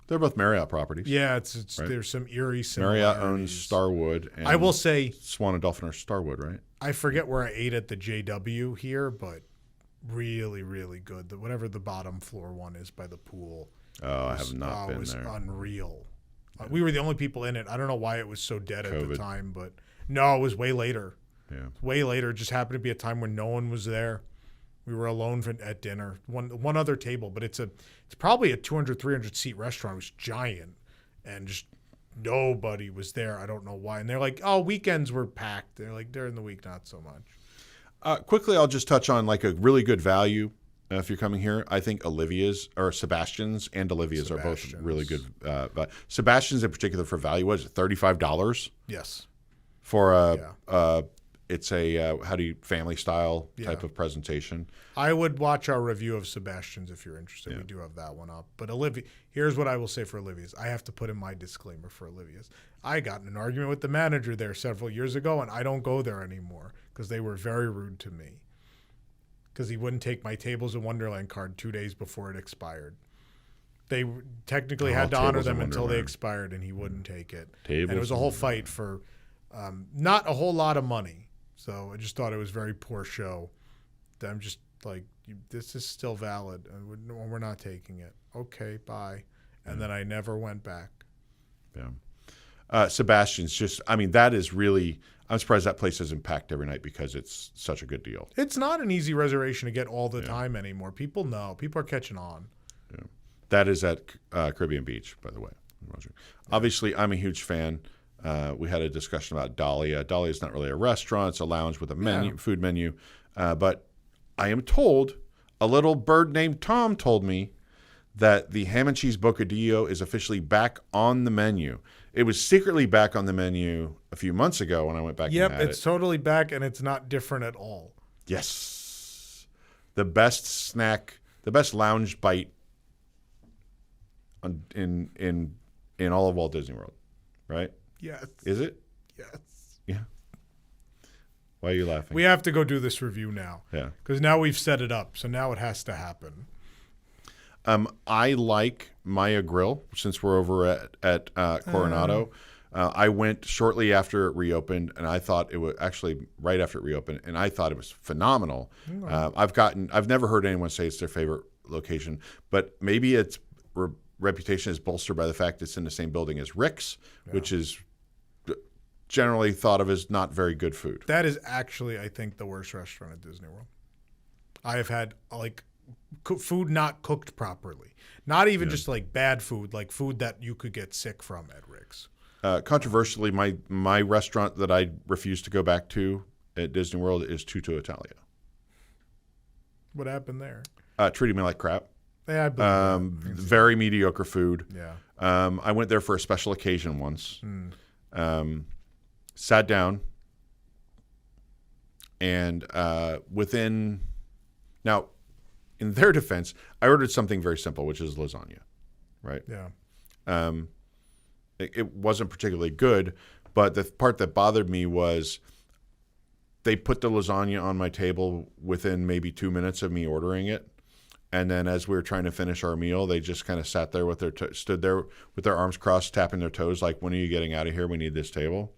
A: They're both Marriott properties.
B: Yeah, it's
A: Right.
B: There's some eerie similarities.
A: Marriott owns Starwood. And
B: I will say,
A: Swan and Dolphin are Starwood, right?
B: I forget where I ate at the JW here, but really, really good. Whatever the bottom floor one is by the pool.
A: Oh, I have not been
B: It was
A: there.
B: unreal. We were the only people in it. I don't know why it was so dead at the
A: COVID.
B: time, but no, it was way later.
A: Yeah.
B: Way later. It just happened to be a time when no one was there. We were alone at dinner. One other table, but it's probably a 200, 300 seat restaurant. It was giant, and just nobody was there. I don't know why. And they're like, oh, weekends were packed. They're like, during the week, not so much.
A: Quickly, I'll just touch on like a really good value if you're coming here. I think Olivia's or Sebastian's and Olivia's are both really good. But Sebastian's in particular for value was $35
B: Yes.
A: for it's a family style type of presentation.
B: I would watch our review of Sebastian's if you're interested.
A: Yeah.
B: We do have that one up. But here's what I will say for Olivia's. I have to put in my disclaimer for Olivia's. I got in an argument with the manager there several years ago, and I don't go there anymore because they were very rude to me. Because he wouldn't take my Tables of Wonderland card 2 days before it expired. They technically had to honor
A: Tables of
B: them until they
A: Wonderland.
B: expired, and he wouldn't take it.
A: Tables
B: and it was a
A: of
B: whole fight for not a whole lot of money. So I just thought it was very poor show. I'm just like, this is still valid. We're not taking it. Okay, bye. And then I never went back.
A: Yeah. Sebastian's that is really, I'm surprised that place isn't packed every night because it's such a good deal.
B: It's not an easy reservation to get all the time anymore. People know. People are catching on.
A: Yeah. That is at Caribbean Beach, by the way. Obviously, I'm a huge fan. We had a discussion about Dahlia. Dahlia is not really a restaurant. It's a lounge with a food menu. But I am told, a little bird named Tom told me that the ham and cheese bocadillo is officially back on the menu. It was secretly back on the menu a few months ago when I went back and had
B: it's totally back, and it's not different at all.
A: Yes. The best snack, the best lounge bite in all of Walt Disney World, right?
B: Yes.
A: Is it?
B: Yes.
A: Yeah. Why are you laughing?
B: We have to go do this review now.
A: Yeah.
B: Because now we've set it up, so now it has to happen.
A: I like Maya Grill since we're over at Coronado. I went shortly after it reopened, and I thought it was actually right after it reopened, and I thought it was phenomenal. I've never heard anyone say it's their favorite location, but maybe its reputation is bolstered by the fact it's in the same building as Rick's, which is generally thought of as not very good food.
B: That is actually, I think, the worst restaurant at Disney World. I have had food not cooked properly. Not even just like bad food, like food that you could get sick from at Rick's.
A: Controversially, my restaurant that I refuse to go back to at Disney World is Tutto Italia.
B: What happened there?
A: Treating me like crap.
B: Yeah, I believe that.
A: Very mediocre food.
B: Yeah.
A: I went there for a special occasion once. Sat down, and now, in their defense, I ordered something very simple, which is lasagna, right?
B: Yeah.
A: It wasn't particularly good, but the part that bothered me was they put the lasagna on my table within maybe 2 minutes of me ordering it. And then as we were trying to finish our meal, they just kind of sat there with stood there with their arms crossed, tapping their toes like, when are you getting out of here? We need this table.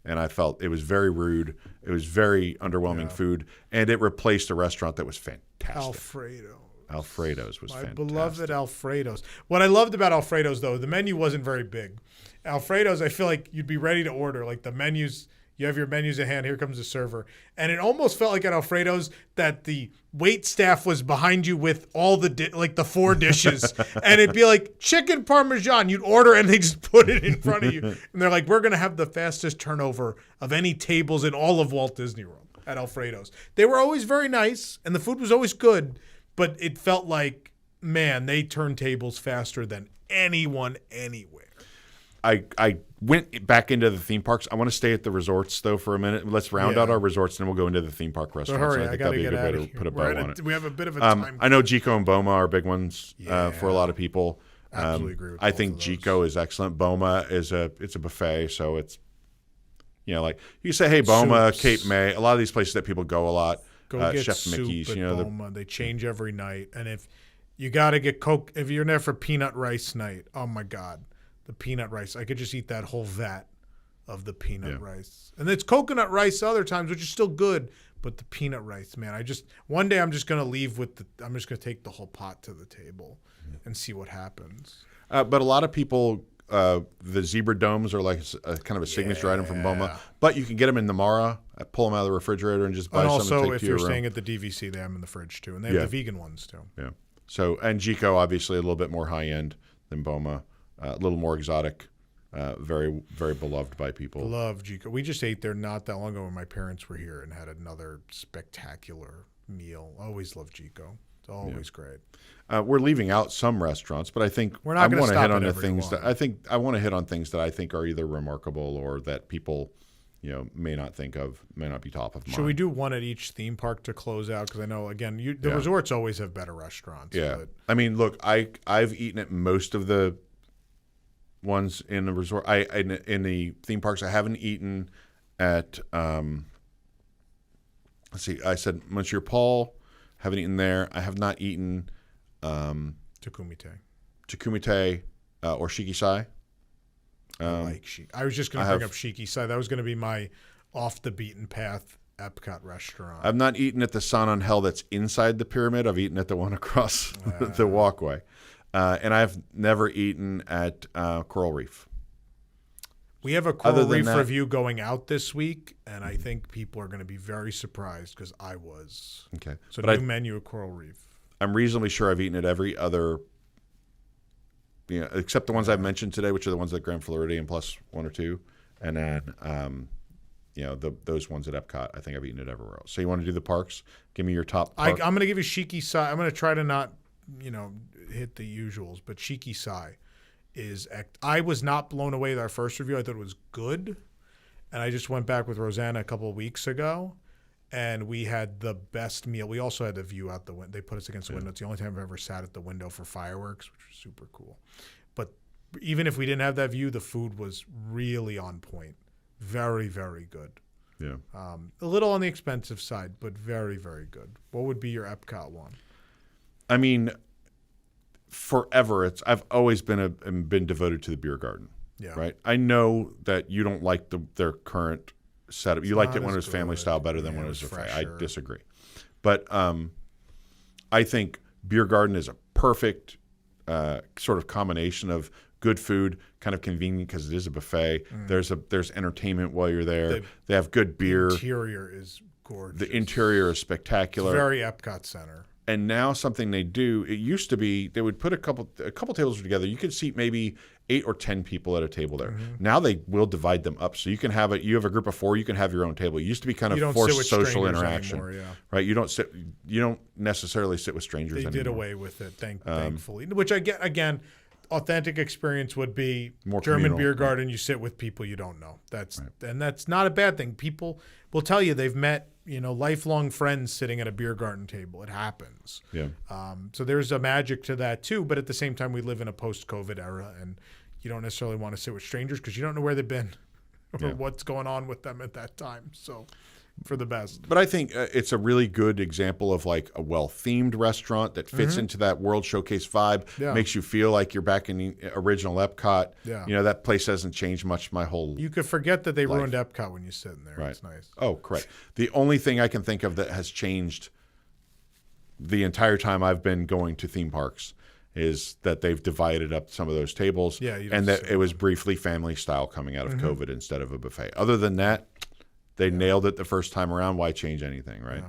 A: And I felt it was very rude. It was very underwhelming food. And it replaced a restaurant that was fantastic. Alfredo's was fantastic.
B: My beloved Alfredo's. What I loved about Alfredo's, though, the menu wasn't very big. Alfredo's, I feel like you'd be ready to order. Like the menus, you have your menus at hand, here comes the server. And it almost felt like at Alfredo's that the wait staff was behind you with all the, the 4 dishes. And it'd be like chicken parmesan. You'd order and they just put it in front of you. And they're like, we're going to have the fastest turnover of any tables in all of Walt Disney World at Alfredo's. They were always very nice and the food was always good. But it felt like, man, they turn tables faster than anyone anywhere.
A: I went back into the theme parks. I want to stay at the resorts, though, for a minute. Let's round out our resorts, and then we'll go into the theme park restaurants.
B: So hurry,
A: I think
B: I got to get out of here.
A: Put a bow on it.
B: We have a bit of a time.
A: I know Jico and Boma are big ones for a lot of people.
B: Absolutely agree with
A: I
B: both
A: think
B: of those.
A: Jico is excellent. Boma it's a buffet, so it's, like you say, hey, Boma,
B: Soups.
A: Cape May, a lot of these places that people go a lot.
B: Go get
A: Chef
B: soup
A: Mickey's,
B: at Boma. They change every night. And if you got to get Coke, if you're there for peanut rice night, oh my God, the peanut rice. I could just eat that whole vat of the peanut rice. And it's coconut rice other times, which is still good. But the peanut rice, man, one day I'm just going to leave I'm just going to take the whole pot to the table and see what happens.
A: But a lot of people, the zebra domes are like a kind of a signature item from Boma. But you can get them in the Mara, pull them out of the refrigerator and just buy
B: And
A: some
B: also,
A: and take
B: if
A: to your
B: you're
A: room.
B: staying at the DVC, they have them in the fridge too. And they have the vegan ones too.
A: Yeah. So, and Jico, obviously a little bit more high end than Boma, a little more exotic, very, very beloved by people.
B: Love Jico. We just ate there not that long ago when my parents were here and had another spectacular meal. Always love Jico. It's always great.
A: We're leaving out some restaurants, but I think
B: We're not going to stop
A: hit on
B: at
A: the
B: every
A: things
B: one.
A: that I want to hit on things that I think are either remarkable or that people, may not think of, may not be top of mind.
B: Should we do one at each theme park to close out? Because I know, again, the resorts always have better restaurants.
A: Yeah.
B: But
A: I mean, look, I've eaten at most of the ones in the resort. In the theme parks, I haven't eaten at. Let's see. I said Monsieur Paul. Haven't eaten there. I have not eaten
B: Takumite.
A: Or Shikisai.
B: I like Shiki. I was just going to bring up Shikisai. That was going to be my off the beaten path Epcot restaurant.
A: I've not eaten at the Sun on Hell that's inside the pyramid. I've eaten at the one across the walkway. And I've never eaten at Coral Reef.
B: We have a Coral Reef review going out this week, and I think people are going to be very surprised because I was.
A: Okay.
B: So
A: but
B: new menu at Coral Reef.
A: I'm reasonably sure I've eaten at every other, except the ones I've mentioned today, which are the ones at Grand Floridian plus 1 or 2. And then, those ones at Epcot, I think I've eaten it everywhere else. So you want to do the parks? Give me your top park.
B: I'm going to give you Shikisai. I'm going to try to not, hit the usuals, but Shikisai is. I was not blown away with our first review. I thought it was good, and I just went back with Rosanna a couple of weeks ago, and we had the best meal. We also had the view out the window. They put us against the window. It's the only time I've ever sat at the window for fireworks, which was super cool. But even if we didn't have that view, the food was really on point. Very, very good.
A: Yeah.
B: A little on the expensive side, but very, very good. What would be your Epcot one?
A: I mean, forever, I've always been devoted to the beer garden.
B: Yeah.
A: Right. I know that you don't like their current setup. You liked it when it was family style better than when it was buffet. I disagree. But I think beer garden is a perfect sort of combination of good food, kind of convenient because it is a buffet. There's entertainment while you're there. They have good beer.
B: The interior is gorgeous.
A: The interior is spectacular.
B: It's very Epcot Center.
A: And now something they do, it used to be they would put a couple tables together. You could seat maybe 8 or 10 people at a table there.
B: Mm-hmm.
A: Now they will divide them up. So you can have you have a group of 4, you can have your own table. It used to be kind of forced social interaction.
B: Anymore,
A: right? You don't necessarily sit with strangers anymore.
B: They did away with it, thankfully. Which I get, again, authentic experience would be
A: more
B: German
A: communal,
B: beer garden, you sit with people you don't know. And that's not a bad thing. People will tell you they've met, lifelong friends sitting at a beer garden table. It happens.
A: Yeah.
B: So there's a magic to that too. But at the same time, we live in a post-COVID era, and you don't necessarily want to sit with strangers because you don't know where they've been or what's going on with them at that time. So for the best.
A: But I think it's a really good example of like a well-themed restaurant that fits into that World Showcase vibe,
B: Yeah.
A: makes you feel like you're back in the original Epcot.
B: Yeah.
A: You know, that place hasn't changed much my whole
B: You could forget that they
A: life.
B: ruined Epcot when you sit in there.
A: Right.
B: It's nice.
A: Oh, correct. The only thing I can think of that has changed the entire time I've been going to theme parks is that they've divided up some of those tables,
B: Yeah, you
A: and
B: just
A: that
B: sit
A: it was briefly family style coming out of COVID instead of a buffet. Other than that, they nailed it the first time around. Why change anything, right?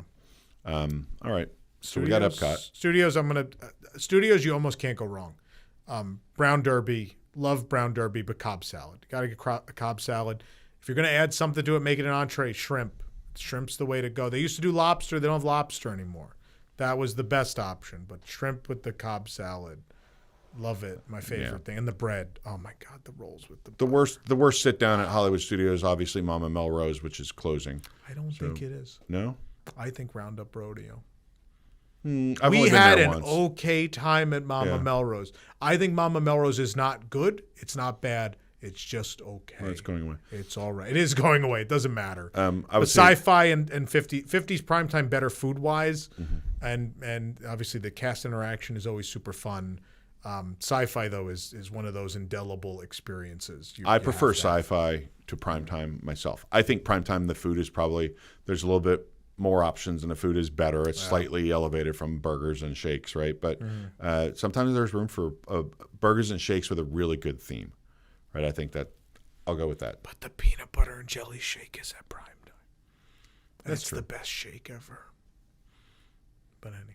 A: All right. So we got Epcot.
B: Studios, you almost can't go wrong. Brown Derby, love Brown Derby, but Cobb salad. Got to get a Cobb salad. If you're going to add something to it, make it an entree. Shrimp. Shrimp's the way to go. They used to do lobster. They don't have lobster anymore. That was the best option, but shrimp with the Cobb salad. Love it. My favorite thing. And the bread. Oh my God, the rolls with the bread.
A: The worst sit down at Hollywood Studios, obviously Mama Melrose, which is closing.
B: I don't think it is.
A: No?
B: I think Roundup Rodeo.
A: I've
B: We
A: only been
B: had
A: there
B: an
A: once.
B: okay time at Mama Melrose. I think Mama Melrose is not good. It's not bad. It's just okay.
A: Oh, it's going away.
B: It's all right. It is going away. It doesn't matter.
A: I
B: But
A: would say
B: sci-fi and 50's primetime better food-wise, and obviously the cast interaction is always super fun. Sci-fi, though, is one of those indelible experiences.
A: I
B: You
A: prefer
B: have to have.
A: sci-fi to primetime myself. I think primetime the food is probably there's a little bit more options and the food is better. It's slightly elevated from burgers and shakes, right? But sometimes there's room for burgers and shakes with a really good theme, right? I think that I'll go with that.
B: But the peanut butter and jelly shake is at prime time.
A: That's
B: It's
A: true.
B: the best shake ever. But anyway,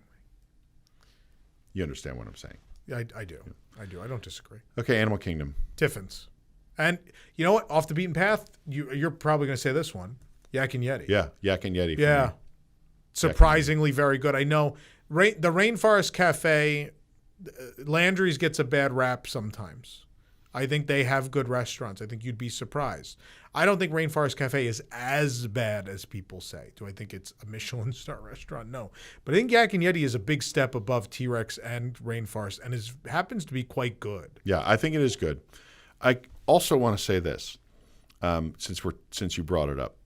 A: You understand what I'm saying?
B: I do. I do. I don't disagree.
A: Okay, Animal Kingdom.
B: Tiffin's. And you know what? Off the beaten path, you're probably going to say this one. Yak and Yeti.
A: Yeah, Yak and Yeti. For
B: Yeah.
A: me.
B: Surprisingly very good. I know the Rainforest Cafe, Landry's gets a bad rap sometimes. I think they have good restaurants. I think you'd be surprised. I don't think Rainforest Cafe is as bad as people say. Do I think it's a Michelin star restaurant? No. But I think Yak and Yeti is a big step above T-Rex and Rainforest and happens to be quite good.
A: Yeah, I think it is good. I also want to say this, since you brought it up.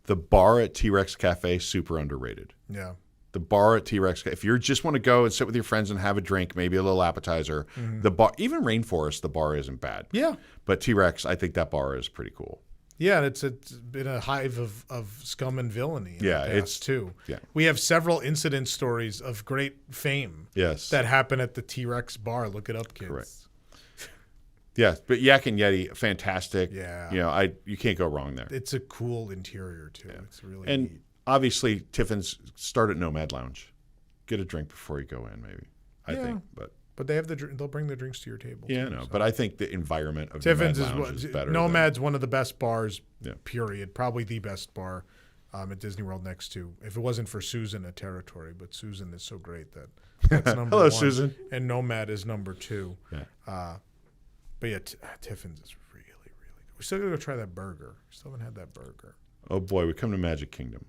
A: The bar at T-Rex Cafe, super underrated.
B: Yeah.
A: The bar at T-Rex, if you just want to go and sit with your friends and have a drink, maybe a little appetizer, the bar, even Rainforest, the bar isn't bad.
B: Yeah.
A: But T-Rex, I think that bar is pretty cool.
B: Yeah, and it's been a hive of scum and villainy. In
A: Yeah,
B: the past,
A: it's-
B: too.
A: yeah.
B: We have several incident stories of great fame.
A: Yes.
B: That happen at the T-Rex bar. Look it up, kids.
A: Correct. Yeah, but Yak and Yeti, fantastic.
B: Yeah.
A: You know, you can't go wrong there.
B: It's a cool interior too. It's really
A: And
B: neat.
A: obviously, Tiffin's start at Nomad Lounge. Get a drink before you go in, maybe. I
B: Yeah.
A: think, but
B: But they have they'll bring the drinks to your table.
A: yeah,
B: too,
A: no.
B: so.
A: But I think the environment of
B: Tiffin's
A: Nomad
B: is
A: Lounge is better.
B: Nomad's one of the best bars.
A: Yeah.
B: Period. Probably the best bar at Disney World next to. If it wasn't for Susan at Territory, but Susan is so great that's number
A: Hello,
B: one.
A: Susan.
B: And Nomad is number two.
A: Yeah.
B: But yeah, Tiffin's is really, really good. We still gotta go try that burger. We still haven't had that burger.
A: Oh boy, we come to Magic Kingdom.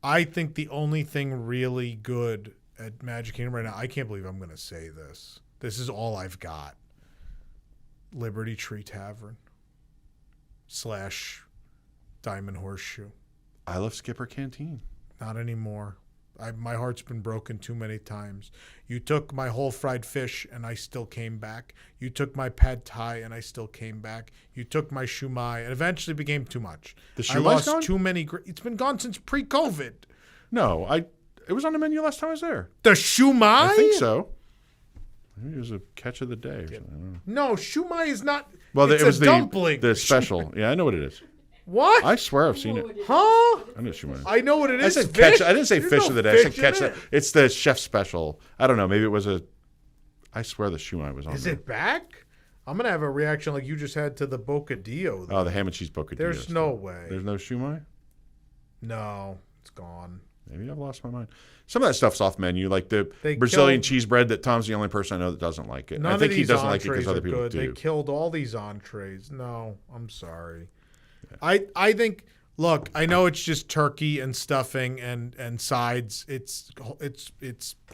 B: I think the only thing really good at Magic Kingdom right now, I can't believe I'm going to say this. This is all I've got. Liberty Tree Tavern / Diamond Horseshoe.
A: I love Skipper Canteen.
B: Not anymore. My heart's been broken too many times. You took my whole fried fish and I still came back. You took my pad thai and I still came back. You took my shumai and eventually became too much.
A: The
B: I
A: shumai's
B: lost
A: gone?
B: too many. It's been gone since pre-COVID.
A: No, it was on the menu last time I was there.
B: The shumai?
A: I think so. Maybe it was a catch of the day or something. I don't know.
B: No, shumai is not.
A: Well,
B: it's
A: it was
B: a dumpling.
A: the special. Yeah, I know what it is.
B: What?
A: I swear I've seen it.
B: Huh?
A: I know shumai.
B: I know what it
A: I
B: is.
A: said
B: Fish?
A: catch. I didn't say
B: There's
A: fish
B: no
A: of the day. I said
B: fish
A: catch.
B: in it.
A: It's the chef special. I don't know. Maybe it was a. I swear the shumai was on
B: Is
A: there.
B: it back? I'm gonna have a reaction like you just had to the bocadillo.
A: Oh, the ham and cheese bocadillo.
B: There's no way.
A: There's no shumai.
B: No, it's gone.
A: Maybe I've lost my mind. Some of that stuff's off menu, like the
B: They
A: Brazilian
B: killed-
A: cheese bread that Tom's the only person I know that doesn't like it.
B: None
A: I think
B: of
A: he
B: these
A: doesn't like it
B: entrees
A: because other
B: are
A: people
B: good.
A: do.
B: They killed all these entrees. No, I'm sorry. I think. Look, I know it's just turkey and stuffing and sides. It's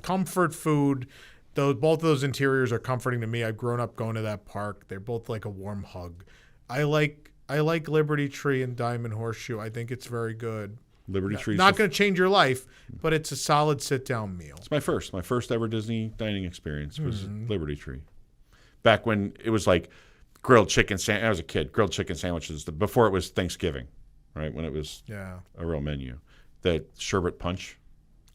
B: comfort food. Both of those interiors are comforting to me. I've grown up going to that park. They're both like a warm hug. I like I like Liberty Tree and Diamond Horseshoe. I think it's very good.
A: Liberty Tree.
B: Not going to change your life, but it's a solid sit-down meal.
A: It's my first ever Disney dining experience was Liberty Tree. Back when it was like grilled chicken sandwich. I was a kid. Grilled chicken sandwiches before it was Thanksgiving, right? When it was a real menu. The sherbet punch.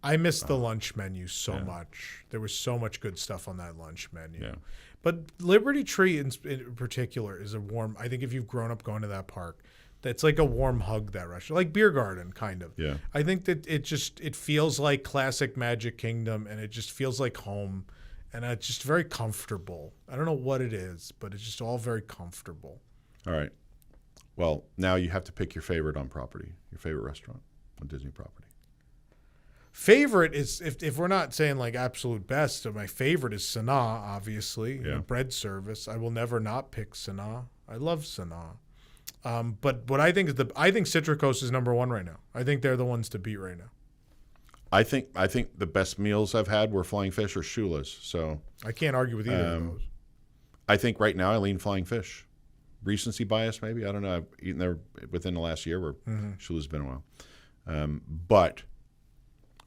B: I missed the lunch menu so much. There was so much good stuff on that lunch menu.
A: Yeah.
B: But Liberty Tree in particular is a warm. I think if you've grown up going to that park, that's like a warm hug, that restaurant, like Beer Garden, kind of.
A: Yeah.
B: I think that it feels like classic Magic Kingdom, and it just feels like home, and it's just very comfortable. I don't know what it is, but it's just all very comfortable.
A: All right. Well, now you have to pick your favorite on property, your favorite restaurant on Disney property.
B: Favorite is, if we're not saying like absolute best, so my favorite is Sanaa, obviously.
A: Yeah.
B: Bread service. I will never not pick Sanaa. I love Sanaa. But what I think is I think Citricos is number one right now. I think they're the ones to beat right now.
A: I think the best meals I've had were Flying Fish or Shula's. So
B: I can't argue with either of those.
A: I think right now I lean Flying Fish. Recency bias, maybe. I don't know. I've eaten there within the last year where Shula's been a while. But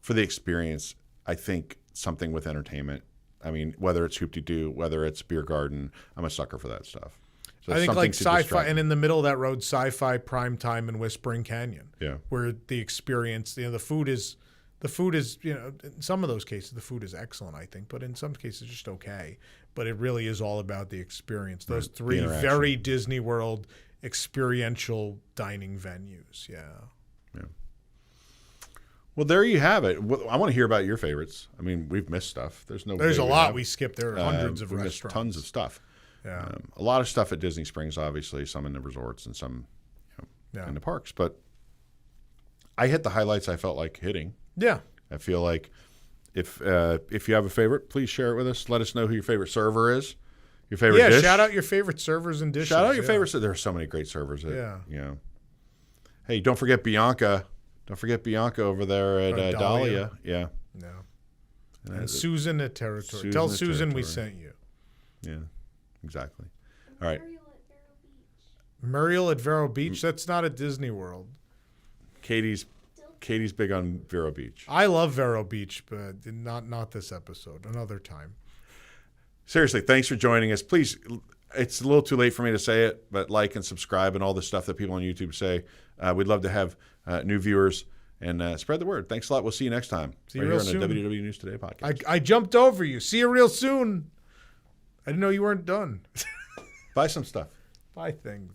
A: for the experience, I think something with entertainment. I mean, whether it's Hoop-de-Doo, whether it's Beer Garden, I'm a sucker for that stuff. So
B: I think like sci-fi,
A: distract
B: and
A: me.
B: in the middle of that road, Sci-Fi, Primetime, and Whispering Canyon.
A: Yeah.
B: Where the experience, the food is, in some of those cases, the food is excellent, I think, but in some cases, just okay. But it really is all about the experience. Those three very Disney World experiential dining venues. Yeah.
A: Yeah. Well, there you have it. I want to hear about your favorites. I mean, we've missed stuff. There's
B: a lot we skipped. There are hundreds of
A: we
B: restaurants.
A: missed tons of stuff.
B: Yeah.
A: A lot of stuff at Disney Springs, obviously, some in the resorts and some in the parks. But I hit the highlights I felt like hitting.
B: Yeah.
A: I feel like if you have a favorite, please share it with us. Let us know who your favorite server is. Your favorite dish.
B: Shout out your favorite servers and dishes.
A: Shout out your favorite. There are so many great servers. Hey, don't forget Bianca. Don't forget Bianca over there at Dahlia. Yeah.
B: No. And Susan at Territory. Tell Susan we sent you.
A: Yeah, exactly. All right.
B: Muriel at Vero Beach. That's not at Disney World.
A: Katie's big on Vero Beach.
B: I love Vero Beach, but not this episode. Another time.
A: Seriously, thanks for joining us. Please, it's a little too late for me to say it, but like and subscribe and all the stuff that people on YouTube say. We'd love to have new viewers and spread the word. Thanks a lot. We'll see you next time.
B: See you real soon.
A: On the WDW News Today podcast.
B: I jumped over you. See you real soon. I didn't know you weren't done.
A: Buy some stuff.
B: Buy things.